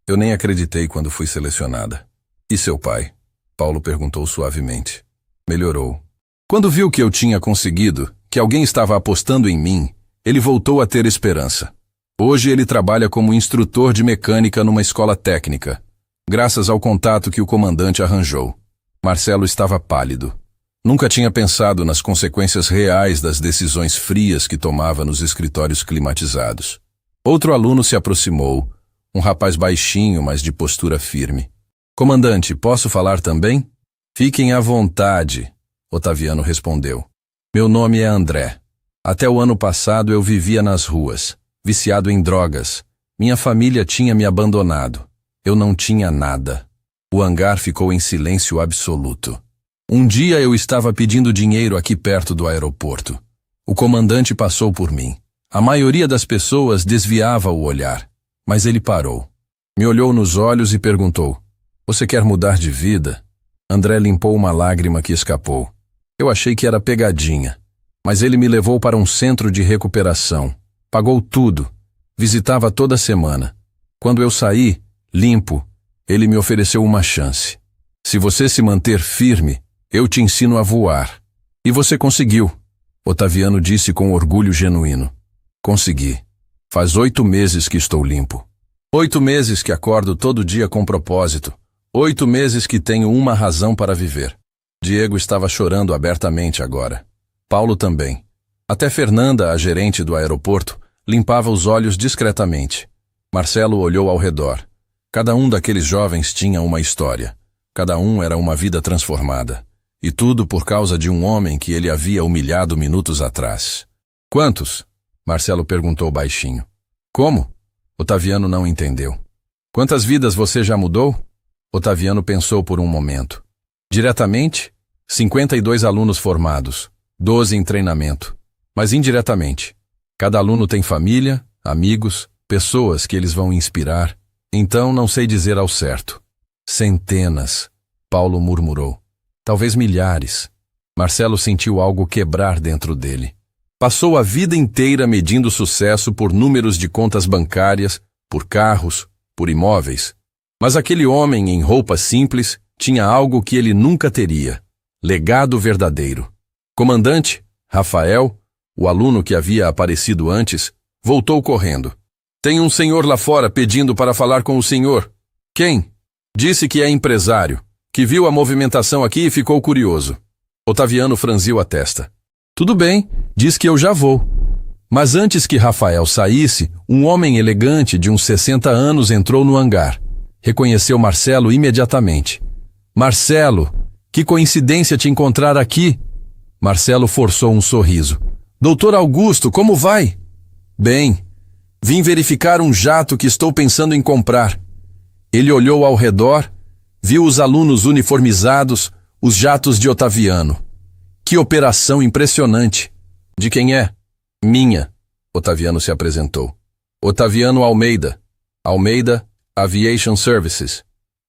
Eu nem acreditei quando fui selecionada. E seu pai? Paulo perguntou suavemente. Melhorou. Quando viu que eu tinha conseguido, que alguém estava apostando em mim, ele voltou a ter esperança. Hoje ele trabalha como instrutor de mecânica numa escola técnica, graças ao contato que o comandante arranjou. Marcelo estava pálido. Nunca tinha pensado nas consequências reais das decisões frias que tomava nos escritórios climatizados. Outro aluno se aproximou, um rapaz baixinho, mas de postura firme. Comandante, posso falar também? Fiquem à vontade, Otaviano respondeu. Meu nome é André. Até o ano passado eu vivia nas ruas, viciado em drogas. Minha família tinha me abandonado. Eu não tinha nada. O hangar ficou em silêncio absoluto. Um dia eu estava pedindo dinheiro aqui perto do aeroporto. O comandante passou por mim. A maioria das pessoas desviava o olhar, mas ele parou. Me olhou nos olhos e perguntou: "Você quer mudar de vida?" André limpou uma lágrima que escapou. Eu achei que era pegadinha, mas ele me levou para um centro de recuperação. Pagou tudo. Visitava toda semana. Quando eu saí, limpo, ele me ofereceu uma chance. Se você se manter firme, eu te ensino a voar. E você conseguiu, Otaviano disse com orgulho genuíno. Consegui. Faz 8 meses que estou limpo. 8 meses que acordo todo dia com propósito. 8 meses que tenho uma razão para viver. Diego estava chorando abertamente agora. Paulo também. Até Fernanda, a gerente do aeroporto, limpava os olhos discretamente. Marcelo olhou ao redor. Cada um daqueles jovens tinha uma história. Cada um era uma vida transformada. E tudo por causa de um homem que ele havia humilhado minutos atrás. Quantos? Marcelo perguntou baixinho. Como? Otaviano não entendeu. Quantas vidas você já mudou? Otaviano pensou por um momento. Diretamente, 52 alunos formados, 12 em treinamento. Mas indiretamente, cada aluno tem família, amigos, pessoas que eles vão inspirar. Então não sei dizer ao certo. Centenas, Paulo murmurou. Talvez milhares. Marcelo sentiu algo quebrar dentro dele. Passou a vida inteira medindo sucesso por números de contas bancárias, por carros, por imóveis. Mas aquele homem em roupa simples tinha algo que ele nunca teria. Legado verdadeiro. Comandante, Rafael, o aluno que havia aparecido antes, voltou correndo. Tem um senhor lá fora pedindo para falar com o senhor. Quem? Disse que é empresário, que viu a movimentação aqui e ficou curioso. Otaviano franziu a testa. Tudo bem, diz que eu já vou. Mas antes que Rafael saísse, um homem elegante de uns 60 anos entrou no hangar. reconheceu Marcelo imediatamente. Marcelo, que coincidência te encontrar aqui! Marcelo forçou um sorriso. Doutor Augusto, como vai? Bem, vim verificar um jato que estou pensando em comprar. Ele olhou ao redor, viu os alunos uniformizados, os jatos de Otaviano. Que operação impressionante! De quem é? Minha. Otaviano se apresentou. Otaviano Almeida. Almeida Aviation Services.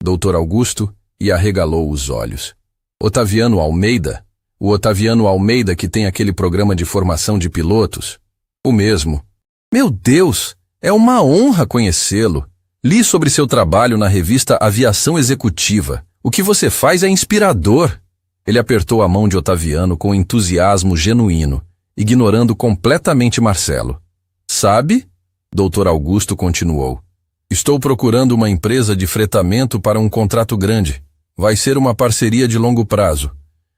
Doutor Augusto e arregalou os olhos. Otaviano Almeida? O Otaviano Almeida que tem aquele programa de formação de pilotos? O mesmo. Meu Deus, é uma honra conhecê-lo. Li sobre seu trabalho na revista Aviação Executiva. O que você faz é inspirador. Ele apertou a mão de Otaviano com entusiasmo genuíno, ignorando completamente Marcelo. Sabe? Doutor Augusto continuou. Estou procurando uma empresa de fretamento para um contrato grande. Vai ser uma parceria de longo prazo.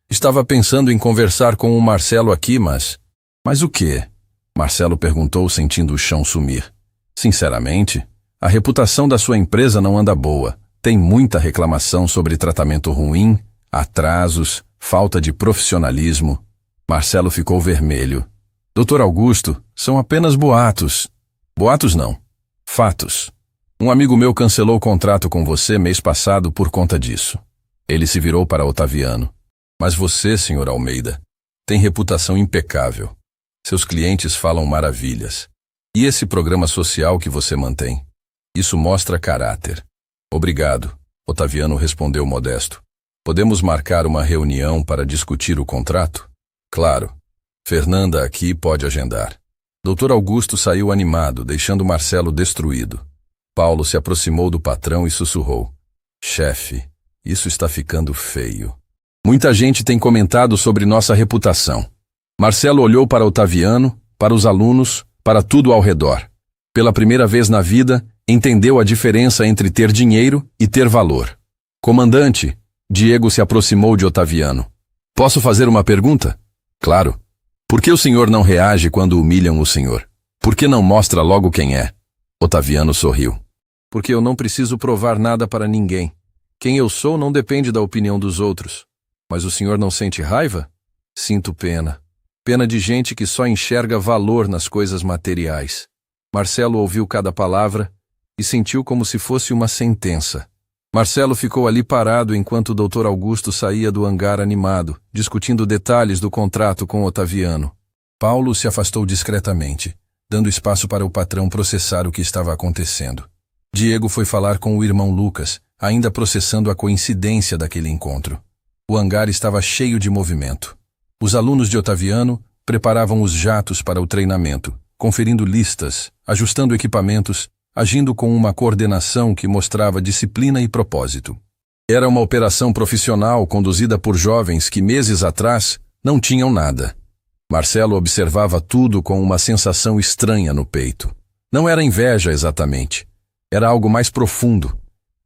Estava pensando em conversar com o Marcelo aqui, mas... Mas o quê? Marcelo perguntou, sentindo o chão sumir. Sinceramente, a reputação da sua empresa não anda boa. Tem muita reclamação sobre tratamento ruim, atrasos, falta de profissionalismo. Marcelo ficou vermelho. Doutor Augusto, são apenas boatos. Boatos não. Fatos. Um amigo meu cancelou o contrato com você mês passado por conta disso. Ele se virou para Otaviano. Mas você, senhor Almeida, tem reputação impecável. Seus clientes falam maravilhas. E esse programa social que você mantém? Isso mostra caráter. Obrigado, Otaviano respondeu modesto. Podemos marcar uma reunião para discutir o contrato? Claro. Fernanda aqui pode agendar. Doutor Augusto saiu animado, deixando Marcelo destruído. Paulo se aproximou do patrão e sussurrou. Chefe, isso está ficando feio. Muita gente tem comentado sobre nossa reputação. Marcelo olhou para Otaviano, para os alunos, para tudo ao redor. Pela primeira vez na vida, entendeu a diferença entre ter dinheiro e ter valor. Comandante, Diego se aproximou de Otaviano. Posso fazer uma pergunta? Claro. Por que o senhor não reage quando humilham o senhor? Por que não mostra logo quem é? Otaviano sorriu. Porque eu não preciso provar nada para ninguém. Quem eu sou não depende da opinião dos outros. Mas o senhor não sente raiva? Sinto pena. Pena de gente que só enxerga valor nas coisas materiais. Marcelo ouviu cada palavra e sentiu como se fosse uma sentença. Marcelo ficou ali parado enquanto o Dr. Augusto saía do hangar animado, discutindo detalhes do contrato com Otaviano. Paulo se afastou discretamente, dando espaço para o patrão processar o que estava acontecendo. Diego foi falar com o irmão Lucas, ainda processando a coincidência daquele encontro. O hangar estava cheio de movimento. Os alunos de Otaviano preparavam os jatos para o treinamento, conferindo listas, ajustando equipamentos, agindo com uma coordenação que mostrava disciplina e propósito. Era uma operação profissional conduzida por jovens que meses atrás não tinham nada. Marcelo observava tudo com uma sensação estranha no peito. Não era inveja exatamente. Era algo mais profundo.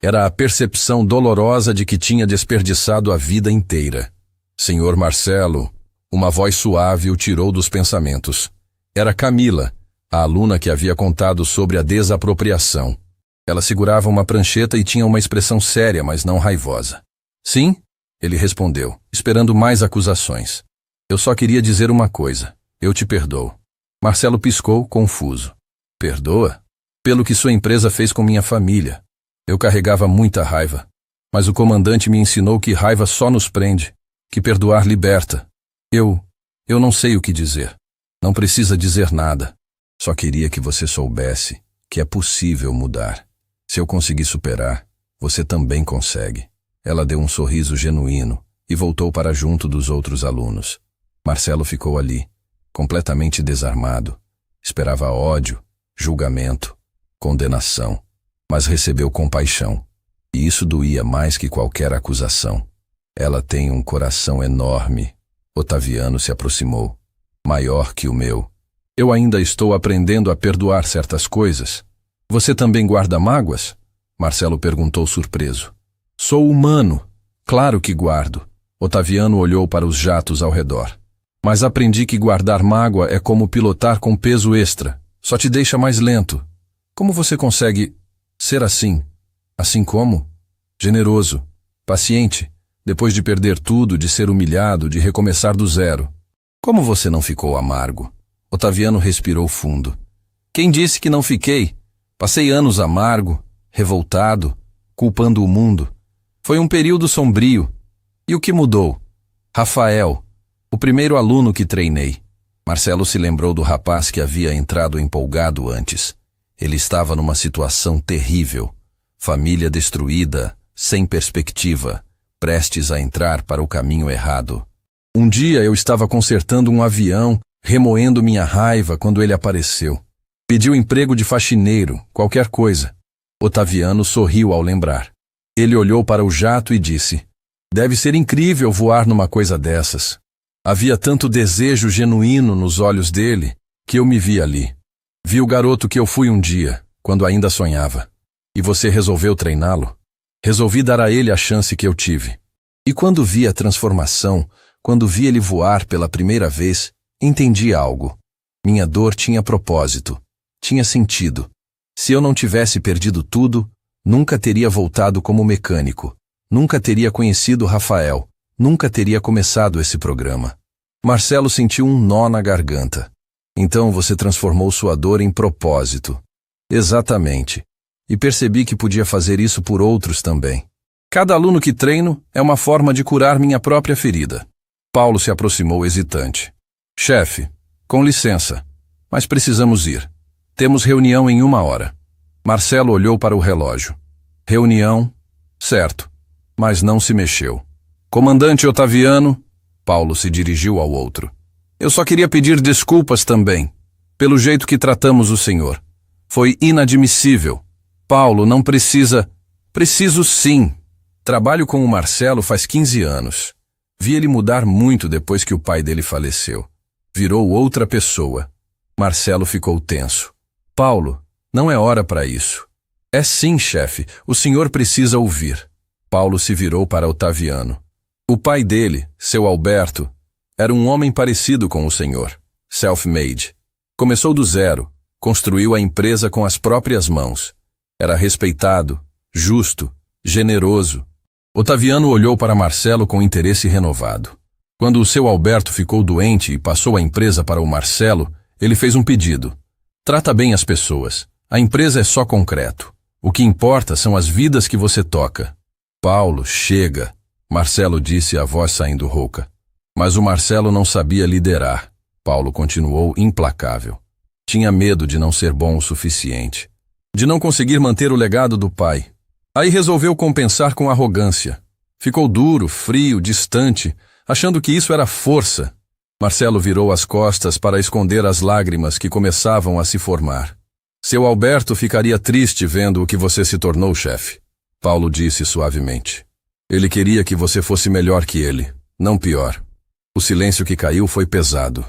Era a percepção dolorosa de que tinha desperdiçado a vida inteira. Senhor Marcelo, uma voz suave o tirou dos pensamentos. Era Camila, a aluna que havia contado sobre a desapropriação. Ela segurava uma prancheta e tinha uma expressão séria, mas não raivosa. Sim, ele respondeu, esperando mais acusações. Eu só queria dizer uma coisa. Eu te perdoo. Marcelo piscou, confuso. Perdoa? Pelo que sua empresa fez com minha família. Eu carregava muita raiva, mas o comandante me ensinou que raiva só nos prende, que perdoar liberta. Eu não sei o que dizer. Não precisa dizer nada. Só queria que você soubesse que é possível mudar. Se eu conseguir superar, você também consegue. Ela deu um sorriso genuíno e voltou para junto dos outros alunos. Marcelo ficou ali, completamente desarmado. Esperava ódio, julgamento, condenação. Mas recebeu compaixão, e isso doía mais que qualquer acusação. Ela tem um coração enorme. Otaviano se aproximou. Maior que o meu. Eu ainda estou aprendendo a perdoar certas coisas. Você também guarda mágoas? Marcelo perguntou surpreso. Sou humano. Claro que guardo. Otaviano olhou para os jatos ao redor. Mas aprendi que guardar mágoa é como pilotar com peso extra. Só te deixa mais lento. Como você consegue... ser assim? Assim como? Generoso, paciente, depois de perder tudo, de ser humilhado, de recomeçar do zero. Como você não ficou amargo? Otaviano respirou fundo. Quem disse que não fiquei? Passei anos amargo, revoltado, culpando o mundo. Foi um período sombrio. E o que mudou? Rafael, o primeiro aluno que treinei. Marcelo se lembrou do rapaz que havia entrado empolgado antes. Ele estava numa situação terrível. Família destruída, sem perspectiva, prestes a entrar para o caminho errado. Um dia eu estava consertando um avião, remoendo minha raiva quando ele apareceu. Pediu emprego de faxineiro, qualquer coisa. Otaviano sorriu ao lembrar. Ele olhou para o jato e disse: deve ser incrível voar numa coisa dessas. Havia tanto desejo genuíno nos olhos dele que eu me vi ali. Vi o garoto que eu fui um dia, quando ainda sonhava. E você resolveu treiná-lo? Resolvi dar a ele a chance que eu tive. E quando vi a transformação, quando vi ele voar pela primeira vez, entendi algo. Minha dor tinha propósito, tinha sentido. Se eu não tivesse perdido tudo, nunca teria voltado como mecânico, nunca teria conhecido Rafael, nunca teria começado esse programa. Marcelo sentiu um nó na garganta. Então você transformou sua dor em propósito. Exatamente. E percebi que podia fazer isso por outros também. Cada aluno que treino é uma forma de curar minha própria ferida. Paulo se aproximou hesitante. Chefe, com licença, mas precisamos ir. Temos reunião em 1 hora. Marcelo olhou para o relógio. Reunião? Certo, mas não se mexeu. Comandante Otaviano, Paulo se dirigiu ao outro. Eu só queria pedir desculpas também, pelo jeito que tratamos o senhor. Foi inadmissível. Paulo, não precisa... Preciso sim. Trabalho com o Marcelo faz 15 anos. Vi ele mudar muito depois que o pai dele faleceu. Virou outra pessoa. Marcelo ficou tenso. Paulo, não é hora para isso. É sim, chefe. O senhor precisa ouvir. Paulo se virou para Otaviano. O pai dele, seu Alberto, era um homem parecido com o senhor. Self-made. Começou do zero. Construiu a empresa com as próprias mãos. Era respeitado, justo, generoso. Otaviano olhou para Marcelo com interesse renovado. Quando o seu Alberto ficou doente e passou a empresa para o Marcelo, ele fez um pedido. Trata bem as pessoas. A empresa é só concreto. O que importa são as vidas que você toca. Paulo, chega, Marcelo disse, a voz saindo rouca. Mas o Marcelo não sabia liderar. Paulo continuou implacável. Tinha medo de não ser bom o suficiente. De não conseguir manter o legado do pai. Aí resolveu compensar com arrogância. Ficou duro, frio, distante, achando que isso era força. Marcelo virou as costas para esconder as lágrimas que começavam a se formar. Seu Alberto ficaria triste vendo o que você se tornou, chefe. Paulo disse suavemente. Ele queria que você fosse melhor que ele, não pior. O silêncio que caiu foi pesado.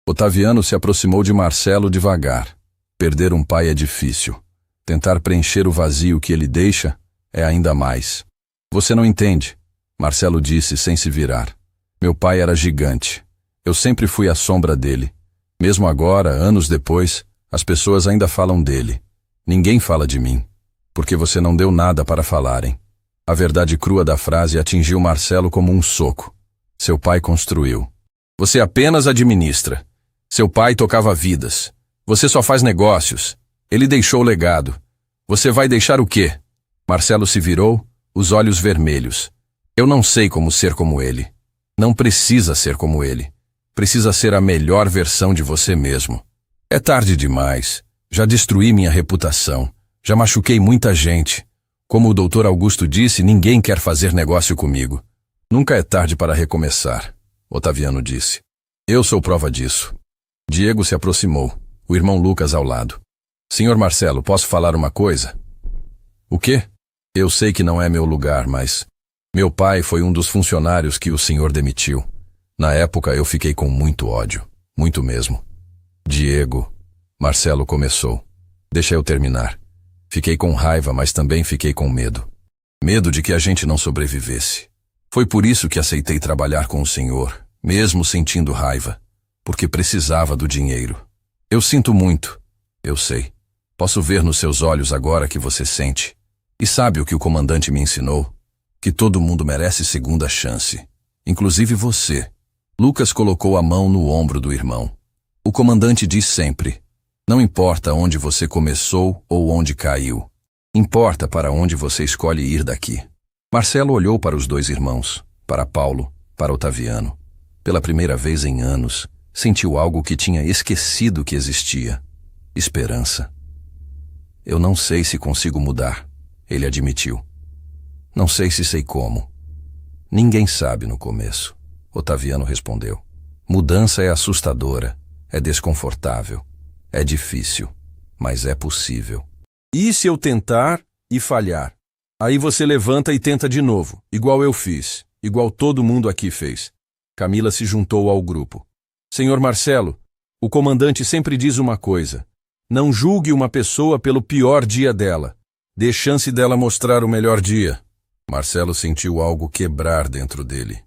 Otaviano se aproximou de Marcelo devagar. Perder um pai é difícil. Tentar preencher o vazio que ele deixa é ainda mais. Você não entende, Marcelo disse sem se virar. Meu pai era gigante. Eu sempre fui a sombra dele. Mesmo agora, anos depois, as pessoas ainda falam dele. Ninguém fala de mim, porque você não deu nada para falarem. A verdade crua da frase atingiu Marcelo como um soco. Seu pai construiu. Você apenas administra. Seu pai tocava vidas. Você só faz negócios. Ele deixou o legado. Você vai deixar o quê? Marcelo se virou, os olhos vermelhos. Eu não sei como ser como ele. Não precisa ser como ele. Precisa ser a melhor versão de você mesmo. É tarde demais. Já destruí minha reputação. Já machuquei muita gente. Como o Dr. Augusto disse, ninguém quer fazer negócio comigo. Nunca é tarde para recomeçar, Otaviano disse. Eu sou prova disso. Diego se aproximou, o irmão Lucas ao lado. Senhor Marcelo, posso falar uma coisa? O quê? Eu sei que não é meu lugar, mas... Meu pai foi um dos funcionários que o senhor demitiu. Na época eu fiquei com muito ódio, muito mesmo. Diego, Marcelo começou. Deixa eu terminar. Fiquei com raiva, mas também fiquei com medo. Medo de que a gente não sobrevivesse. Foi por isso que aceitei trabalhar com o senhor, mesmo sentindo raiva, porque precisava do dinheiro. Eu sinto muito, eu sei. Posso ver nos seus olhos agora que você sente. E sabe o que o comandante me ensinou? Que todo mundo merece segunda chance. Inclusive você. Lucas colocou a mão no ombro do irmão. O comandante diz sempre: não importa onde você começou ou onde caiu. Importa para onde você escolhe ir daqui. Marcelo olhou para os dois irmãos, para Paulo, para Otaviano. Pela primeira vez em anos, sentiu algo que tinha esquecido que existia: esperança. Eu não sei se consigo mudar, ele admitiu. Não sei se sei como. Ninguém sabe no começo, Otaviano respondeu. Mudança é assustadora, é desconfortável, é difícil, mas é possível. E se eu tentar e falhar? Aí você levanta e tenta de novo, igual eu fiz, igual todo mundo aqui fez. Camila se juntou ao grupo. Senhor Marcelo, o comandante sempre diz uma coisa: não julgue uma pessoa pelo pior dia dela. Dê chance dela mostrar o melhor dia. Marcelo sentiu algo quebrar dentro dele.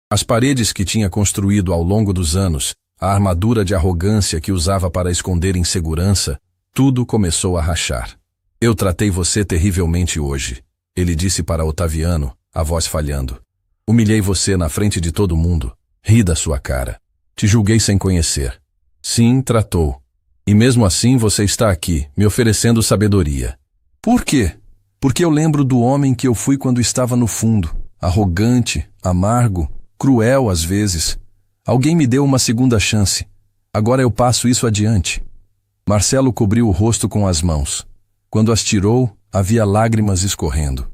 As paredes que tinha construído ao longo dos anos, a armadura de arrogância que usava para esconder insegurança, tudo começou a rachar. Eu tratei você terrivelmente hoje, ele disse para Otaviano, a voz falhando. Humilhei você na frente de todo mundo. Ri da sua cara. Te julguei sem conhecer. Sim, tratou. E mesmo assim você está aqui, me oferecendo sabedoria. Por quê? Porque eu lembro do homem que eu fui quando estava no fundo. Arrogante, amargo, cruel às vezes. Alguém me deu uma segunda chance. Agora eu passo isso adiante. Marcelo cobriu o rosto com as mãos. Quando as tirou, havia lágrimas escorrendo.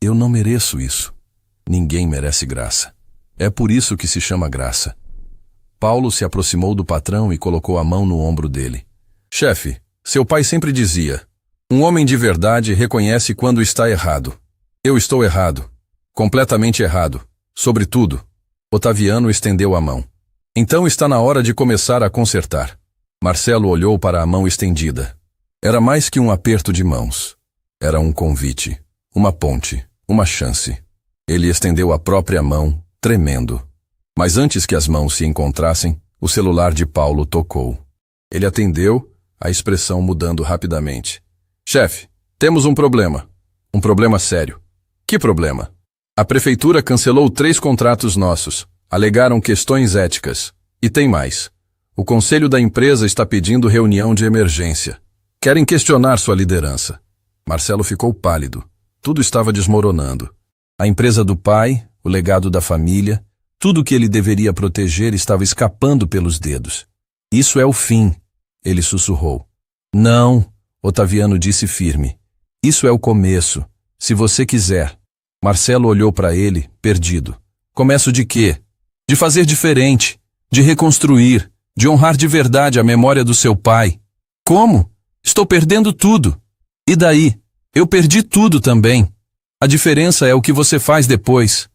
Eu não mereço isso. Ninguém merece graça. É por isso que se chama graça. Paulo se aproximou do patrão e colocou a mão no ombro dele. Chefe, seu pai sempre dizia: um homem de verdade reconhece quando está errado. Eu estou errado. Completamente errado. Sobre tudo. Otaviano estendeu a mão. Então está na hora de começar a consertar. Marcelo olhou para a mão estendida. Era mais que um aperto de mãos. Era um convite, uma ponte, uma chance. Ele estendeu a própria mão, tremendo. Mas antes que as mãos se encontrassem, o celular de Paulo tocou. Ele atendeu, a expressão mudando rapidamente. Chefe, temos um problema. Um problema sério. Que problema? A prefeitura cancelou 3 contratos nossos. Alegaram questões éticas. E tem mais. O conselho da empresa está pedindo reunião de emergência. Querem questionar sua liderança. Marcelo ficou pálido. Tudo estava desmoronando. A empresa do pai, o legado da família, tudo que ele deveria proteger estava escapando pelos dedos. Isso é o fim, ele sussurrou. Não, Otaviano disse firme. Isso é o começo, se você quiser. Marcelo olhou para ele, perdido. Começo de quê? De fazer diferente, de reconstruir, de honrar de verdade a memória do seu pai. Como? Estou perdendo tudo. E daí? Eu perdi tudo também. A diferença é o que você faz depois.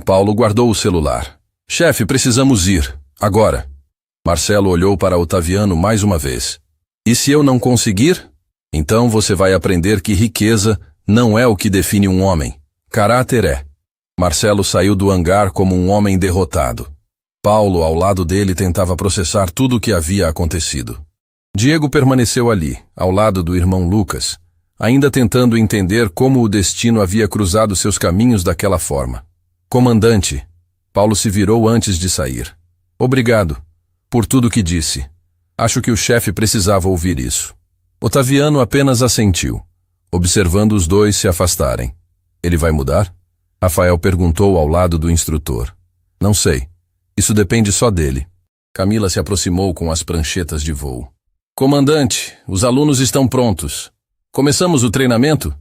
Paulo guardou o celular. Chefe, precisamos ir. Agora. Marcelo olhou para Otaviano mais uma vez. E se eu não conseguir? Então você vai aprender que riqueza não é o que define um homem. Caráter é. Marcelo saiu do hangar como um homem derrotado. Paulo, ao lado dele, tentava processar tudo o que havia acontecido. Diego permaneceu ali, ao lado do irmão Lucas, ainda tentando entender como o destino havia cruzado seus caminhos daquela forma. Comandante, Paulo se virou antes de sair. Obrigado, por tudo que disse. Acho que o chefe precisava ouvir isso. Otaviano apenas assentiu, observando os dois se afastarem. Ele vai mudar? Rafael perguntou ao lado do instrutor. Não sei. Isso depende só dele. Camila se aproximou com as pranchetas de voo. Comandante, os alunos estão prontos. Começamos o treinamento?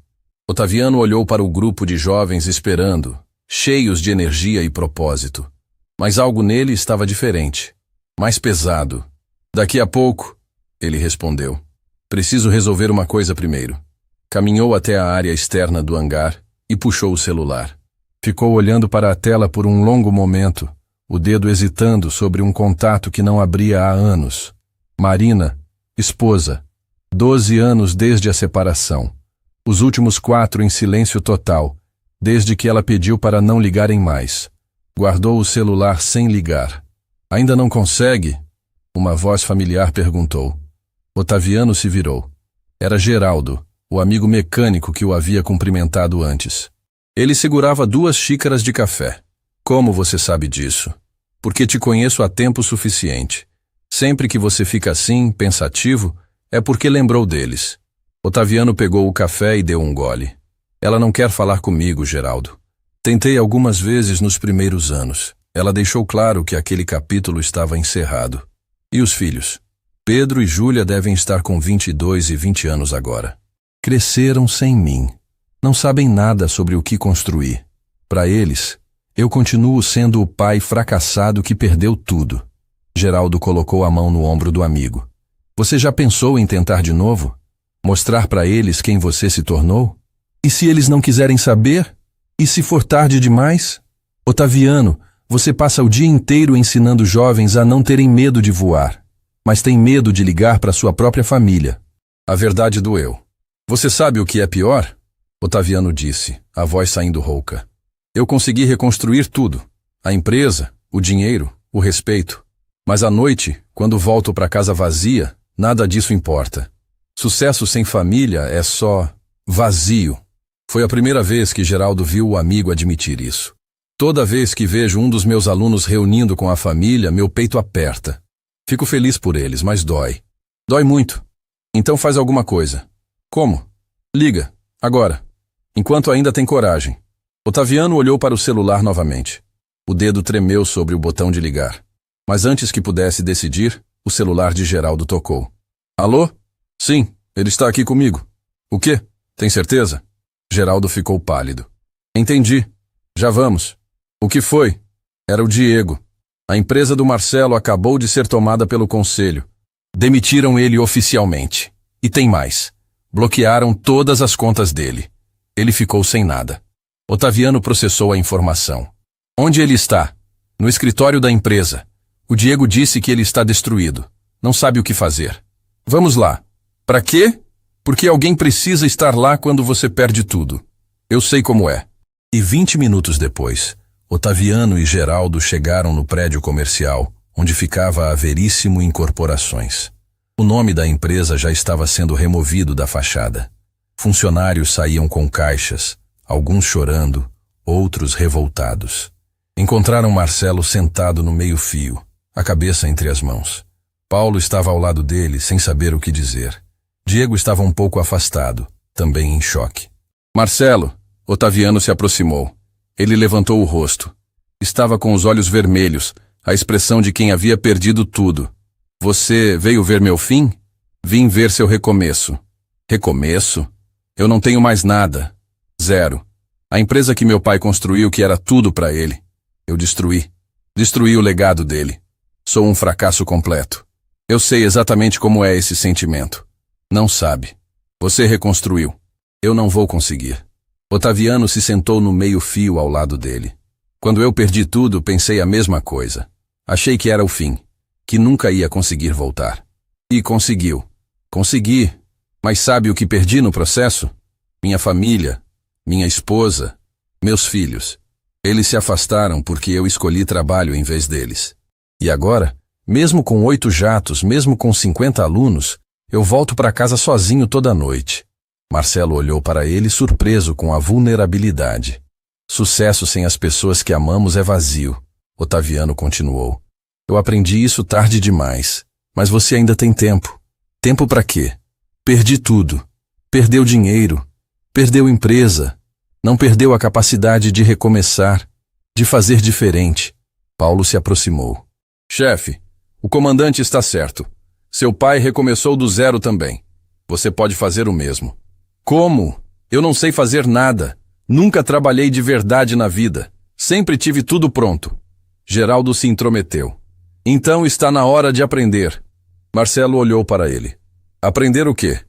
Otaviano olhou para o grupo de jovens esperando, cheios de energia e propósito. Mas algo nele estava diferente, mais pesado. Daqui a pouco, ele respondeu. Preciso resolver uma coisa primeiro. Caminhou até a área externa do hangar e puxou o celular. Ficou olhando para a tela por um longo momento, o dedo hesitando sobre um contato que não abria há anos. Marina, esposa, 12 anos desde a separação. Os últimos 4 em silêncio total, desde que ela pediu para não ligarem mais. Guardou o celular sem ligar. Ainda não consegue? Uma voz familiar perguntou. Otaviano se virou. Era Geraldo, o amigo mecânico que o havia cumprimentado antes. Ele segurava 2 xícaras de café. Como você sabe disso? Porque te conheço há tempo suficiente. Sempre que você fica assim, pensativo, é porque lembrou deles. Otaviano pegou o café e deu um gole. Ela não quer falar comigo, Geraldo. Tentei algumas vezes nos primeiros anos. Ela deixou claro que aquele capítulo estava encerrado. E os filhos? Pedro e Júlia devem estar com 22 e 20 anos agora. Cresceram sem mim. Não sabem nada sobre o que construir. Para eles, eu continuo sendo o pai fracassado que perdeu tudo. Geraldo colocou a mão no ombro do amigo. Você já pensou em tentar de novo? Mostrar para eles quem você se tornou? E se eles não quiserem saber? E se for tarde demais? Otaviano, você passa o dia inteiro ensinando jovens a não terem medo de voar, mas tem medo de ligar para sua própria família. A verdade doeu. Você sabe o que é pior? Otaviano disse, a voz saindo rouca. Eu consegui reconstruir tudo. A empresa, o dinheiro, o respeito. Mas à noite, quando volto para casa vazia, nada disso importa. Sucesso sem família é só vazio. Foi a primeira vez que Geraldo viu o amigo admitir isso. Toda vez que vejo um dos meus alunos reunindo com a família, meu peito aperta. Fico feliz por eles, mas dói. Dói muito. Então faz alguma coisa. Como? Liga, agora. Enquanto ainda tem coragem. Otaviano olhou para o celular novamente. O dedo tremeu sobre o botão de ligar. Mas antes que pudesse decidir, o celular de Geraldo tocou. Alô? Sim, ele está aqui comigo. O quê? Tem certeza? Geraldo ficou pálido. Entendi. Já vamos. O que foi? Era o Diego. A empresa do Marcelo acabou de ser tomada pelo conselho. Demitiram ele oficialmente. E tem mais. Bloquearam todas as contas dele. Ele ficou sem nada. Otaviano processou a informação. Onde ele está? No escritório da empresa. O Diego disse que ele está destruído. Não sabe o que fazer. Vamos lá. Para quê? Porque alguém precisa estar lá quando você perde tudo. Eu sei como é. E 20 minutos depois, Otaviano e Geraldo chegaram no prédio comercial, onde ficava a Veríssimo Incorporações. O nome da empresa já estava sendo removido da fachada. Funcionários saíam com caixas, alguns chorando, outros revoltados. Encontraram Marcelo sentado no meio-fio, a cabeça entre as mãos. Paulo estava ao lado dele, sem saber o que dizer. Diego estava um pouco afastado, também em choque. Marcelo, Otaviano se aproximou. Ele levantou o rosto. Estava com os olhos vermelhos, a expressão de quem havia perdido tudo. Você veio ver meu fim? Vim ver seu recomeço. Recomeço? Eu não tenho mais nada. Zero. A empresa que meu pai construiu, que era tudo para ele. Eu destruí. Destruí o legado dele. Sou um fracasso completo. Eu sei exatamente como é esse sentimento. Não sabe. Você reconstruiu. Eu não vou conseguir. Otaviano se sentou no meio-fio ao lado dele. Quando eu perdi tudo, pensei a mesma coisa. Achei que era o fim, que nunca ia conseguir voltar. E conseguiu. Consegui. Mas sabe o que perdi no processo? Minha família, minha esposa, meus filhos. Eles se afastaram porque eu escolhi trabalho em vez deles. E agora, mesmo com 8 jatos, mesmo com 50 alunos, eu volto para casa sozinho toda noite. Marcelo olhou para ele surpreso com a vulnerabilidade. Sucesso sem as pessoas que amamos é vazio, Otaviano continuou. Eu aprendi isso tarde demais, mas você ainda tem tempo. Tempo para quê? Perdi tudo. Perdeu dinheiro, perdeu empresa, não perdeu a capacidade de recomeçar, de fazer diferente. Paulo se aproximou. Chefe, o comandante está certo. Seu pai recomeçou do zero também. Você pode fazer o mesmo. Como? Eu não sei fazer nada. Nunca trabalhei de verdade na vida. Sempre tive tudo pronto. Geraldo se intrometeu. Então está na hora de aprender. Marcelo olhou para ele. Aprender o quê?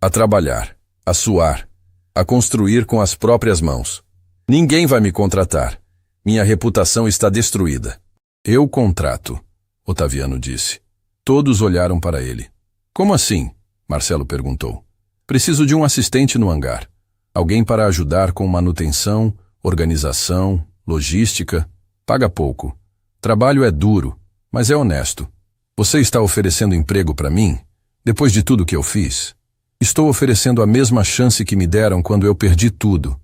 A trabalhar, a suar, a construir com as próprias mãos. Ninguém vai me contratar. Minha reputação está destruída. Eu contrato, Otaviano disse. Todos olharam para ele. Como assim? Marcelo perguntou. Preciso de um assistente no hangar. Alguém para ajudar com manutenção, organização, logística. Paga pouco. Trabalho é duro, mas é honesto. Você está oferecendo emprego para mim? Depois de tudo que eu fiz? Estou oferecendo a mesma chance que me deram quando eu perdi tudo.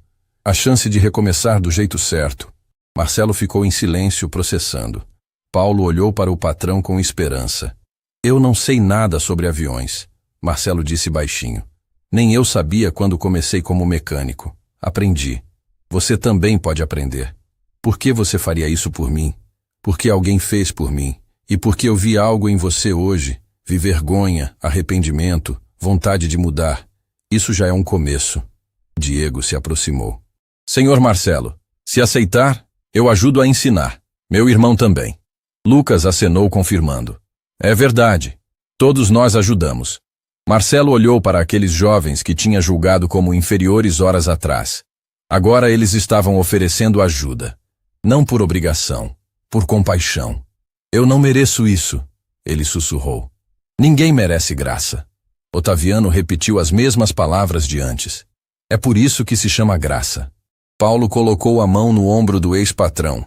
A chance de recomeçar do jeito certo. Marcelo ficou em silêncio, processando. Paulo olhou para o patrão com esperança. Eu não sei nada sobre aviões, Marcelo disse baixinho. Nem eu sabia quando comecei como mecânico. Aprendi. Você também pode aprender. Por que você faria isso por mim? Porque alguém fez por mim. E porque eu vi algo em você hoje. Vi vergonha, arrependimento, vontade de mudar. Isso já é um começo. Diego se aproximou. Senhor Marcelo, se aceitar, eu ajudo a ensinar. Meu irmão também. Lucas acenou confirmando. É verdade. Todos nós ajudamos. Marcelo olhou para aqueles jovens que tinha julgado como inferiores horas atrás. Agora eles estavam oferecendo ajuda. Não por obrigação, por compaixão. Eu não mereço isso, ele sussurrou. Ninguém merece graça. Otaviano repetiu as mesmas palavras de antes. É por isso que se chama graça. Paulo colocou a mão no ombro do ex-patrão.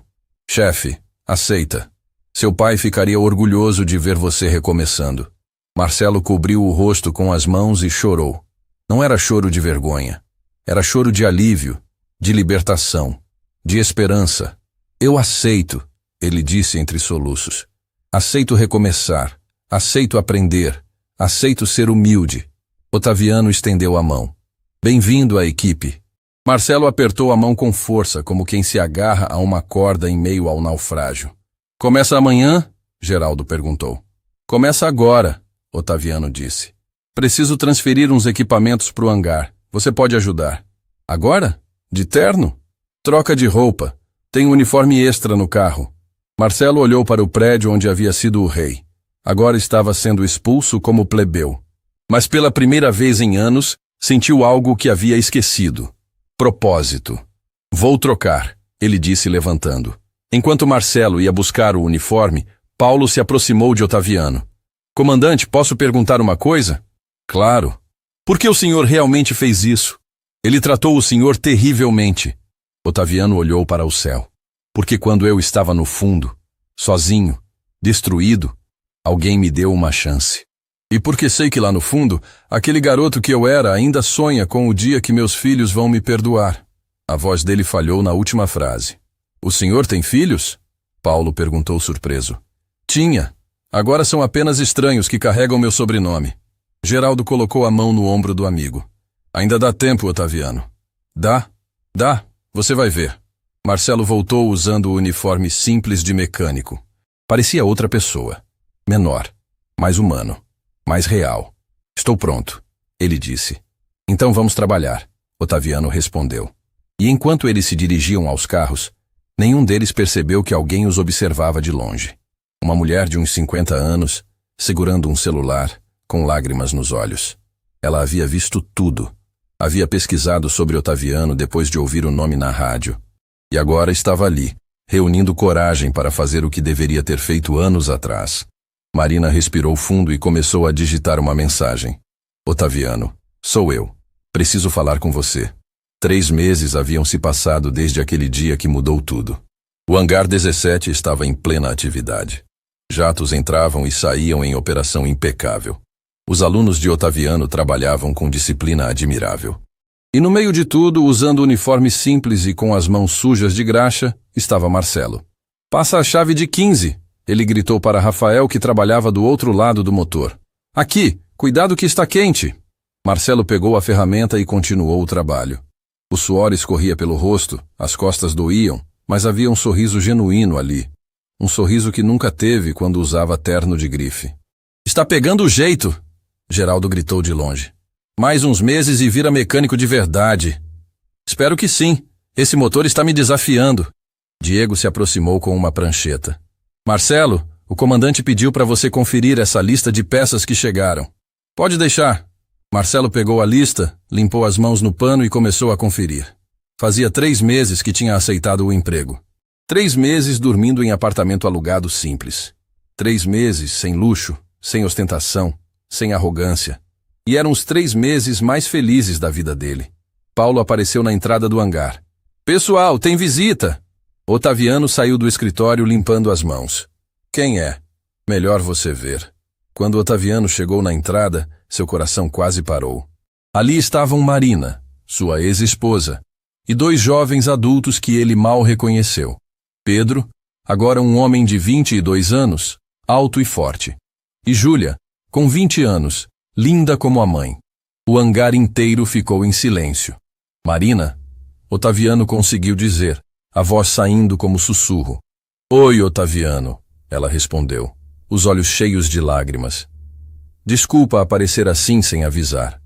Chefe, aceita. Seu pai ficaria orgulhoso de ver você recomeçando. Marcelo cobriu o rosto com as mãos e chorou. Não era choro de vergonha. Era choro de alívio, de libertação, de esperança. Eu aceito, ele disse entre soluços. Aceito recomeçar. Aceito aprender. Aceito ser humilde. Otaviano estendeu a mão. Bem-vindo à equipe. Marcelo apertou a mão com força, como quem se agarra a uma corda em meio ao naufrágio. Começa amanhã? Geraldo perguntou. Começa agora, Otaviano disse. Preciso transferir uns equipamentos para o hangar. Você pode ajudar. Agora? De terno? Troca de roupa. Tem um uniforme extra no carro. Marcelo olhou para o prédio onde havia sido o rei. Agora estava sendo expulso como plebeu. Mas pela primeira vez em anos, sentiu algo que havia esquecido. Propósito. Vou trocar, ele disse levantando. Enquanto Marcelo ia buscar o uniforme, Paulo se aproximou de Otaviano. Comandante, posso perguntar uma coisa? Claro. Por que o senhor realmente fez isso? Ele tratou o senhor terrivelmente. Otaviano olhou para o céu. Porque quando eu estava no fundo, sozinho, destruído, alguém me deu uma chance. E porque sei que lá no fundo, aquele garoto que eu era ainda sonha com o dia que meus filhos vão me perdoar. A voz dele falhou na última frase. O senhor tem filhos? Paulo perguntou surpreso. Tinha. Agora são apenas estranhos que carregam meu sobrenome. Geraldo colocou a mão no ombro do amigo. Ainda dá tempo, Otaviano. Dá? Dá. Você vai ver. Marcelo voltou usando o uniforme simples de mecânico. Parecia outra pessoa. Menor. Mais humano. Mais real. Estou pronto, ele disse. Então vamos trabalhar, Otaviano respondeu. E enquanto eles se dirigiam aos carros, nenhum deles percebeu que alguém os observava de longe. Uma mulher de uns 50 anos, segurando um celular, com lágrimas nos olhos. Ela havia visto tudo. Havia pesquisado sobre Otaviano depois de ouvir o nome na rádio. E agora estava ali, reunindo coragem para fazer o que deveria ter feito anos atrás. Marina respirou fundo e começou a digitar uma mensagem. Otaviano, sou eu. Preciso falar com você. 3 meses haviam se passado desde aquele dia que mudou tudo. O hangar 17 estava em plena atividade. Jatos entravam e saíam em operação impecável. Os alunos de Otaviano trabalhavam com disciplina admirável. E no meio de tudo, usando uniforme simples e com as mãos sujas de graxa, estava Marcelo. Passa a chave de 15, ele gritou para Rafael, que trabalhava do outro lado do motor. Aqui, cuidado que está quente. Marcelo pegou a ferramenta e continuou o trabalho. O suor escorria pelo rosto, as costas doíam, mas havia um sorriso genuíno ali. Um sorriso que nunca teve quando usava terno de grife. Está pegando o jeito, Geraldo gritou de longe. Mais uns meses e vira mecânico de verdade. Espero que sim. Esse motor está me desafiando. Diego se aproximou com uma prancheta. Marcelo, o comandante pediu para você conferir essa lista de peças que chegaram. Pode deixar. Marcelo pegou a lista, limpou as mãos no pano e começou a conferir. Fazia 3 meses que tinha aceitado o emprego. 3 meses dormindo em apartamento alugado simples. 3 meses sem luxo, sem ostentação, sem arrogância. E eram os 3 meses mais felizes da vida dele. Paulo apareceu na entrada do hangar. Pessoal, tem visita! Otaviano saiu do escritório limpando as mãos. Quem é? Melhor você ver. Quando Otaviano chegou na entrada, seu coração quase parou. Ali estavam Marina, sua ex-esposa, e dois jovens adultos que ele mal reconheceu. Pedro, agora um homem de 22 anos, alto e forte. E Júlia, com 20 anos, linda como a mãe. O hangar inteiro ficou em silêncio. Marina, Otaviano conseguiu dizer, a voz saindo como sussurro. Oi, Otaviano, ela respondeu, os olhos cheios de lágrimas. Desculpa aparecer assim sem avisar.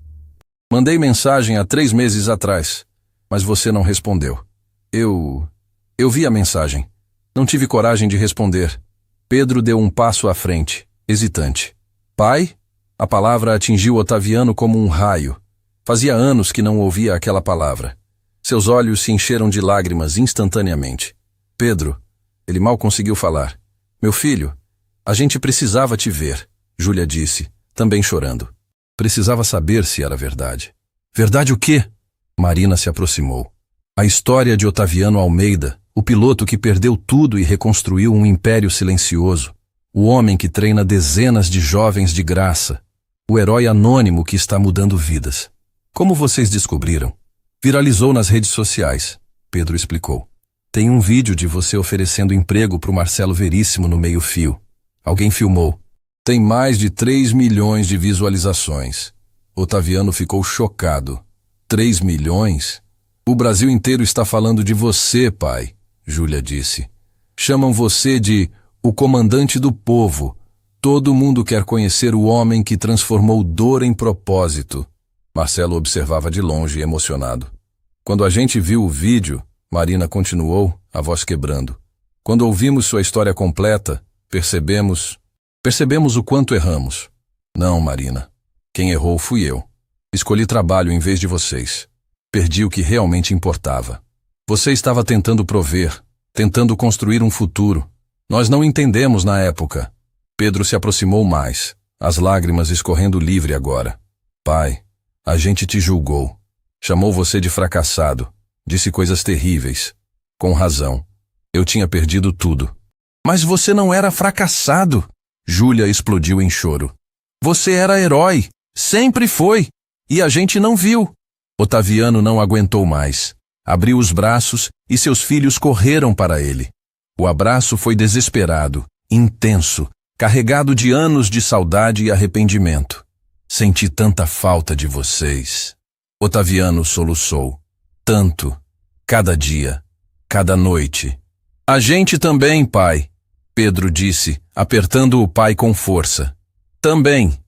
Mandei mensagem há 3 meses atrás, mas você não respondeu. Eu vi a mensagem. Não tive coragem de responder. Pedro deu um passo à frente, hesitante. Pai? A palavra atingiu Otaviano como um raio. Fazia anos que não ouvia aquela palavra. Seus olhos se encheram de lágrimas instantaneamente. Pedro, ele mal conseguiu falar. Meu filho, a gente precisava te ver, Júlia disse, também chorando. Precisava saber se era verdade. Verdade o quê? Marina se aproximou. A história de Otaviano Almeida, o piloto que perdeu tudo e reconstruiu um império silencioso. O homem que treina dezenas de jovens de graça. O herói anônimo que está mudando vidas. Como vocês descobriram? Viralizou nas redes sociais, Pedro explicou. Tem um vídeo de você oferecendo emprego para o Marcelo Veríssimo no meio-fio. Alguém filmou. Tem mais de 3 milhões de visualizações. Otaviano ficou chocado. 3 milhões? O Brasil inteiro está falando de você, pai, Júlia disse. Chamam você de o comandante do povo. Todo mundo quer conhecer o homem que transformou dor em propósito. Marcelo observava de longe, emocionado. Quando a gente viu o vídeo, Marina continuou, a voz quebrando. Quando ouvimos sua história completa, percebemos o quanto erramos. Não, Marina. Quem errou fui eu. Escolhi trabalho em vez de vocês. Perdi o que realmente importava. Você estava tentando prover, tentando construir um futuro. Nós não entendemos na época. Pedro se aproximou mais, as lágrimas escorrendo livre agora. Pai, a gente te julgou. Chamou você de fracassado. Disse coisas terríveis. Com razão. Eu tinha perdido tudo. Mas você não era fracassado. Júlia explodiu em choro. Você era herói. Sempre foi. E a gente não viu. Otaviano não aguentou mais. Abriu os braços e seus filhos correram para ele. O abraço foi desesperado, intenso, carregado de anos de saudade e arrependimento. Senti tanta falta de vocês. Otaviano soluçou. Tanto. Cada dia. Cada noite. A gente também, pai, Pedro disse, apertando o pai com força. Também.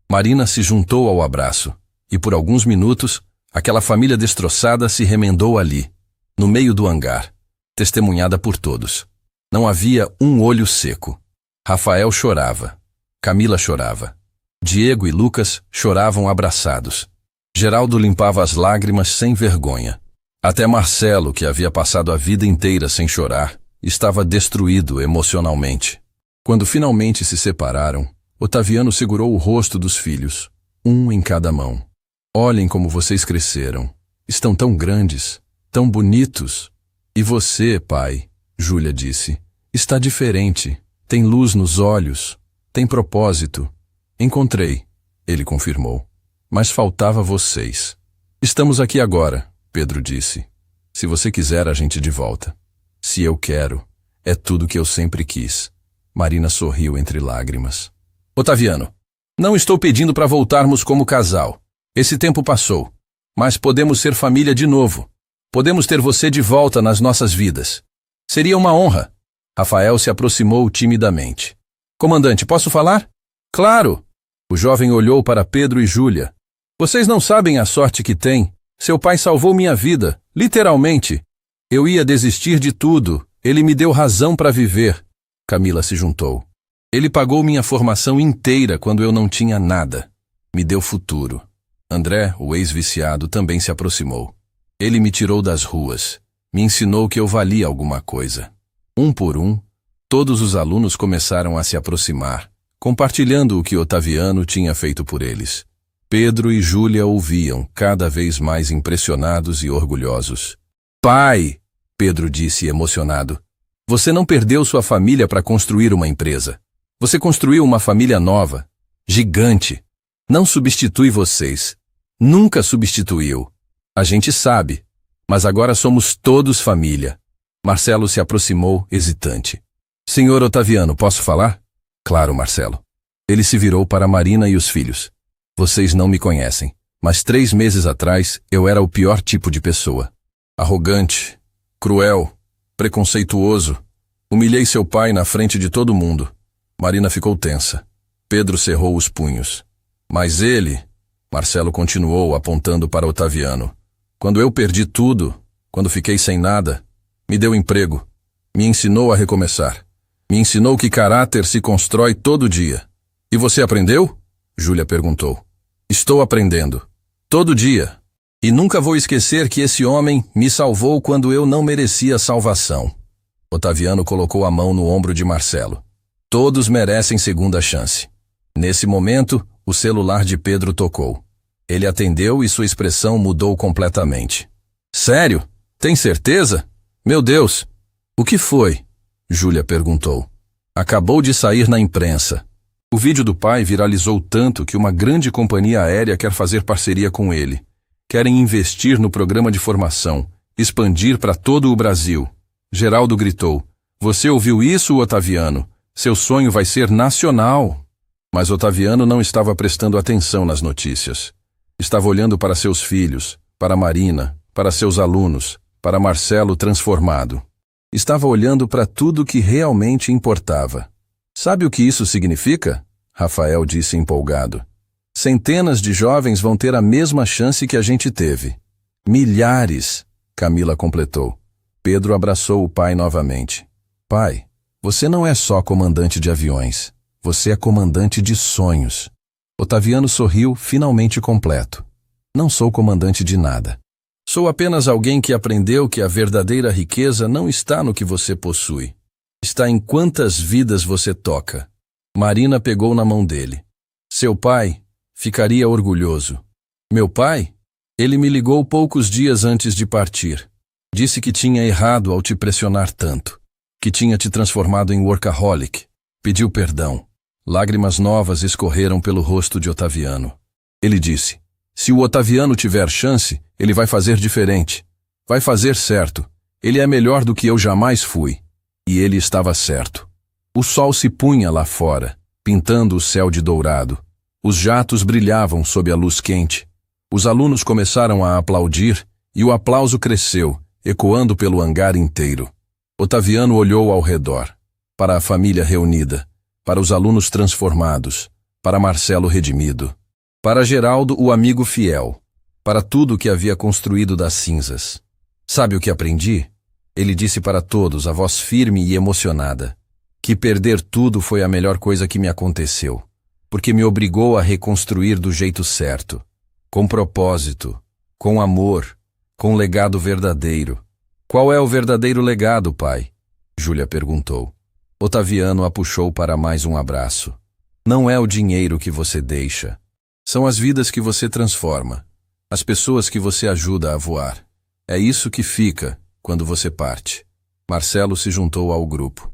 Marina se juntou ao abraço. E por alguns minutos, aquela família destroçada se remendou ali, no meio do hangar, testemunhada por todos. Não havia um olho seco. Rafael chorava. Camila chorava. Diego e Lucas choravam abraçados. Geraldo limpava as lágrimas sem vergonha. Até Marcelo, que havia passado a vida inteira sem chorar, estava destruído emocionalmente. Quando finalmente se separaram, Otaviano segurou o rosto dos filhos, um em cada mão. Olhem como vocês cresceram. Estão tão grandes, tão bonitos. E você, pai, Júlia disse, está diferente. Tem luz nos olhos. Tem propósito. Encontrei, ele confirmou. Mas faltava vocês. Estamos aqui agora, Pedro disse. Se você quiser, a gente de volta. Se eu quero, é tudo que eu sempre quis. Marina sorriu entre lágrimas. Otaviano, não estou pedindo para voltarmos como casal. Esse tempo passou. Mas podemos ser família de novo. Podemos ter você de volta nas nossas vidas. Seria uma honra. Rafael se aproximou timidamente. Comandante, posso falar? Claro! O jovem olhou para Pedro e Júlia. Vocês não sabem a sorte que têm. Seu pai salvou minha vida, literalmente. Eu ia desistir de tudo. Ele me deu razão para viver. Camila se juntou. Ele pagou minha formação inteira quando eu não tinha nada. Me deu futuro. André, o ex-viciado, também se aproximou. Ele me tirou das ruas. Me ensinou que eu valia alguma coisa. Um por um, todos os alunos começaram a se aproximar, compartilhando o que Otaviano tinha feito por eles. Pedro e Júlia ouviam, cada vez mais impressionados e orgulhosos. Pai, Pedro disse emocionado, você não perdeu sua família para construir uma empresa. Você construiu uma família nova, gigante. Não substitui vocês. Nunca substituiu. A gente sabe, mas agora somos todos família. Marcelo se aproximou, hesitante. Senhor Otaviano, posso falar? Claro, Marcelo. Ele se virou para Marina e os filhos. Vocês não me conhecem, mas 3 meses atrás eu era o pior tipo de pessoa. Arrogante, cruel, preconceituoso. Humilhei seu pai na frente de todo mundo. Marina ficou tensa. Pedro cerrou os punhos. Mas ele... Marcelo continuou apontando para Otaviano. Quando eu perdi tudo, quando fiquei sem nada, me deu emprego. Me ensinou a recomeçar. Me ensinou que caráter se constrói todo dia. E você aprendeu? Júlia perguntou. Estou aprendendo. Todo dia. E nunca vou esquecer que esse homem me salvou quando eu não merecia salvação. Otaviano colocou a mão no ombro de Marcelo. Todos merecem segunda chance. Nesse momento, o celular de Pedro tocou. Ele atendeu e sua expressão mudou completamente. Sério? Tem certeza? Meu Deus! O que foi? Júlia perguntou. Acabou de sair na imprensa. O vídeo do pai viralizou tanto que uma grande companhia aérea quer fazer parceria com ele. Querem investir no programa de formação, expandir para todo o Brasil. Geraldo gritou. Você ouviu isso, Otaviano? Seu sonho vai ser nacional. Mas Otaviano não estava prestando atenção nas notícias. Estava olhando para seus filhos, para Marina, para seus alunos, para Marcelo transformado. Estava olhando para tudo que realmente importava. Sabe o que isso significa? Rafael disse empolgado. Centenas de jovens vão ter a mesma chance que a gente teve. Milhares, Camila completou. Pedro abraçou o pai novamente. Pai, você não é só comandante de aviões. Você é comandante de sonhos. Otaviano sorriu, finalmente completo. Não sou comandante de nada. Sou apenas alguém que aprendeu que a verdadeira riqueza não está no que você possui. Está em quantas vidas você toca. Marina pegou na mão dele. Seu pai ficaria orgulhoso. Meu pai? Ele me ligou poucos dias antes de partir. Disse que tinha errado ao te pressionar tanto. Que tinha te transformado em workaholic. Pediu perdão. Lágrimas novas escorreram pelo rosto de Otaviano. Ele disse, se o Otaviano tiver chance, ele vai fazer diferente. Vai fazer certo. Ele é melhor do que eu jamais fui. E ele estava certo. O sol se punha lá fora, pintando o céu de dourado. Os jatos brilhavam sob a luz quente. Os alunos começaram a aplaudir e o aplauso cresceu, ecoando pelo hangar inteiro. Otaviano olhou ao redor, para a família reunida, para os alunos transformados, para Marcelo redimido, para Geraldo, o amigo fiel, para tudo que havia construído das cinzas. Sabe o que aprendi? Ele disse para todos, a voz firme e emocionada, que perder tudo foi a melhor coisa que me aconteceu, porque me obrigou a reconstruir do jeito certo, com propósito, com amor, com legado verdadeiro. Qual é o verdadeiro legado, pai? Júlia perguntou. Otaviano a puxou para mais um abraço. Não é o dinheiro que você deixa. São as vidas que você transforma. As pessoas que você ajuda a voar. É isso que fica quando você parte. Marcelo se juntou ao grupo.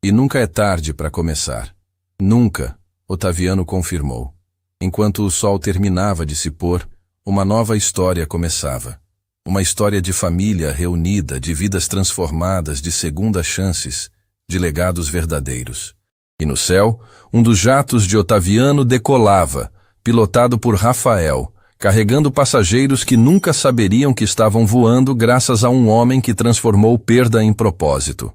E nunca é tarde para começar. Nunca, Otaviano confirmou. Enquanto o sol terminava de se pôr, uma nova história começava. Uma história de família reunida, de vidas transformadas, de segundas chances, de legados verdadeiros. E no céu, um dos jatos de Otaviano decolava, pilotado por Rafael, carregando passageiros que nunca saberiam que estavam voando graças a um homem que transformou perda em propósito.